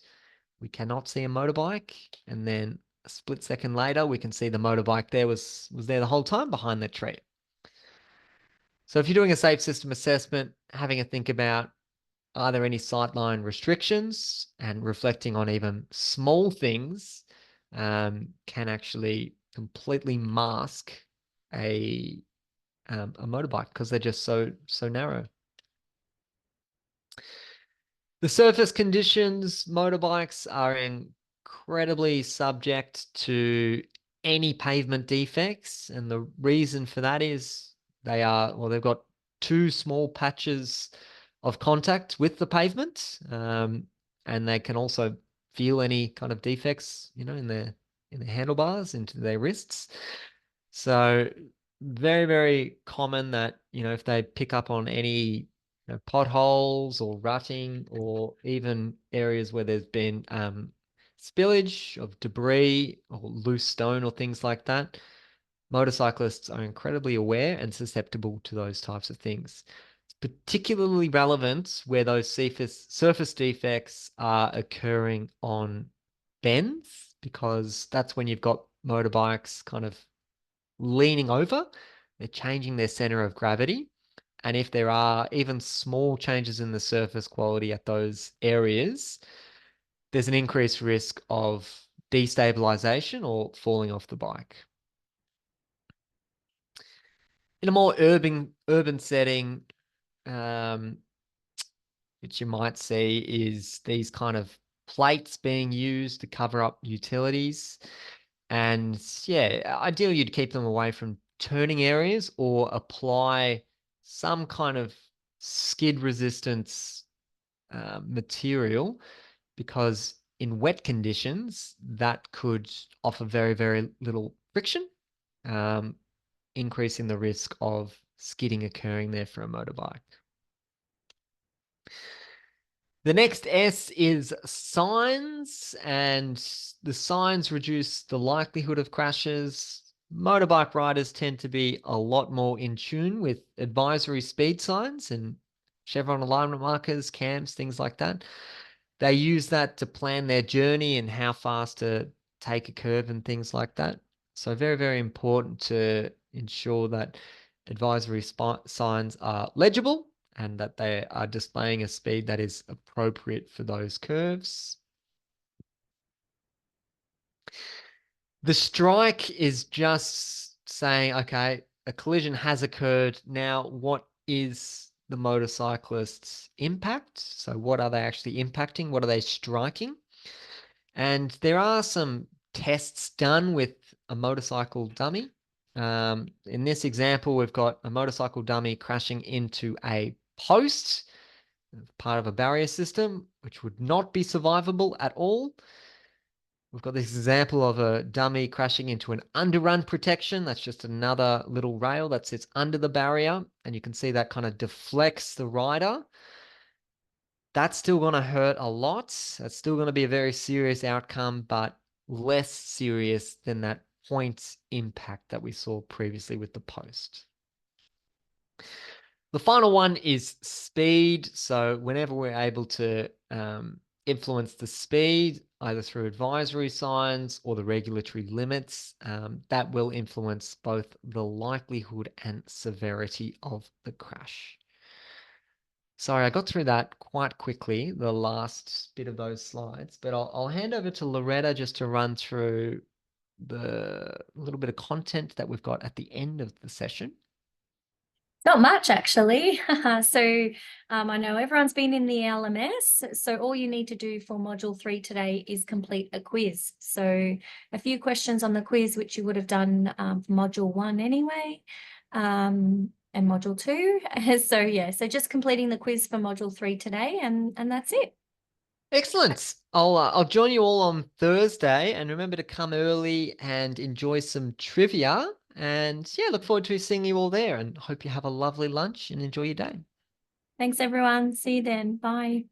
Speaker 1: we cannot see a motorbike, and then a split second later, we can see the motorbike there was there the whole time behind the tree. So if you're doing a safe system assessment, having a think about, are there any sightline restrictions, and reflecting on even small things can actually completely mask a motorbike because they're just so narrow. The surface conditions, motorbikes are incredibly subject to any pavement defects, and the reason for that is they've got 2 small patches of contact with the pavement, and they can also feel any kind of defects, in their handlebars, into their wrists. So very, very common that, if they pick up on any potholes or rutting, or even areas where there's been spillage of debris or loose stone or things like that, motorcyclists are incredibly aware and susceptible to those types of things. It's particularly relevant where those surface defects are occurring on bends, because that's when you've got motorbikes kind of leaning over. They're changing their center of gravity. And if there are even small changes in the surface quality at those areas, there's an increased risk of destabilization or falling off the bike. In a more urban setting, which you might see, is these kind of plates being used to cover up utilities. And yeah, ideally you'd keep them away from turning areas, or apply some kind of skid resistance material, because in wet conditions that could offer very, very little friction, increasing the risk of skidding occurring there for a motorbike. The next S is signs, and the signs reduce the likelihood of crashes. Motorbike riders tend to be a lot more in tune with advisory speed signs and chevron alignment markers, cams, things like that. They use that to plan their journey and how fast to take a curve and things like that. So very, very important to ensure that advisory signs are legible and that they are displaying a speed that is appropriate for those curves. The strike is just saying, okay, a collision has occurred. Now, what is the motorcyclist's impact? So what are they actually impacting? What are they striking? And there are some tests done with a motorcycle dummy. In this example, we've got a motorcycle dummy crashing into a post, part of a barrier system, which would not be survivable at all. We've got this example of a dummy crashing into an underrun protection. That's just another little rail that sits under the barrier. And you can see that kind of deflects the rider. That's still going to hurt a lot. That's still going to be a very serious outcome, but less serious than that point impact that we saw previously with the post. The final one is speed. So whenever we're able to influence the speed, either through advisory signs or the regulatory limits, that will influence both the likelihood and severity of the crash. Sorry, I got through that quite quickly, the last bit of those slides, but I'll hand over to Loretta just to run through the little bit of content that we've got at the end of the session.
Speaker 2: Not much, actually. So I know everyone's been in the LMS. So all you need to do for Module 3 today is complete a quiz. So a few questions on the quiz, which you would have done for Module 1 anyway, and Module 2. So yeah, so just completing the quiz for Module 3 today, and that's it.
Speaker 1: Excellent. I'll join you all on Thursday, and remember to come early and enjoy some trivia. And yeah, look forward to seeing you all there, and hope you have a lovely lunch and enjoy your day.
Speaker 2: Thanks, everyone. See you then. Bye.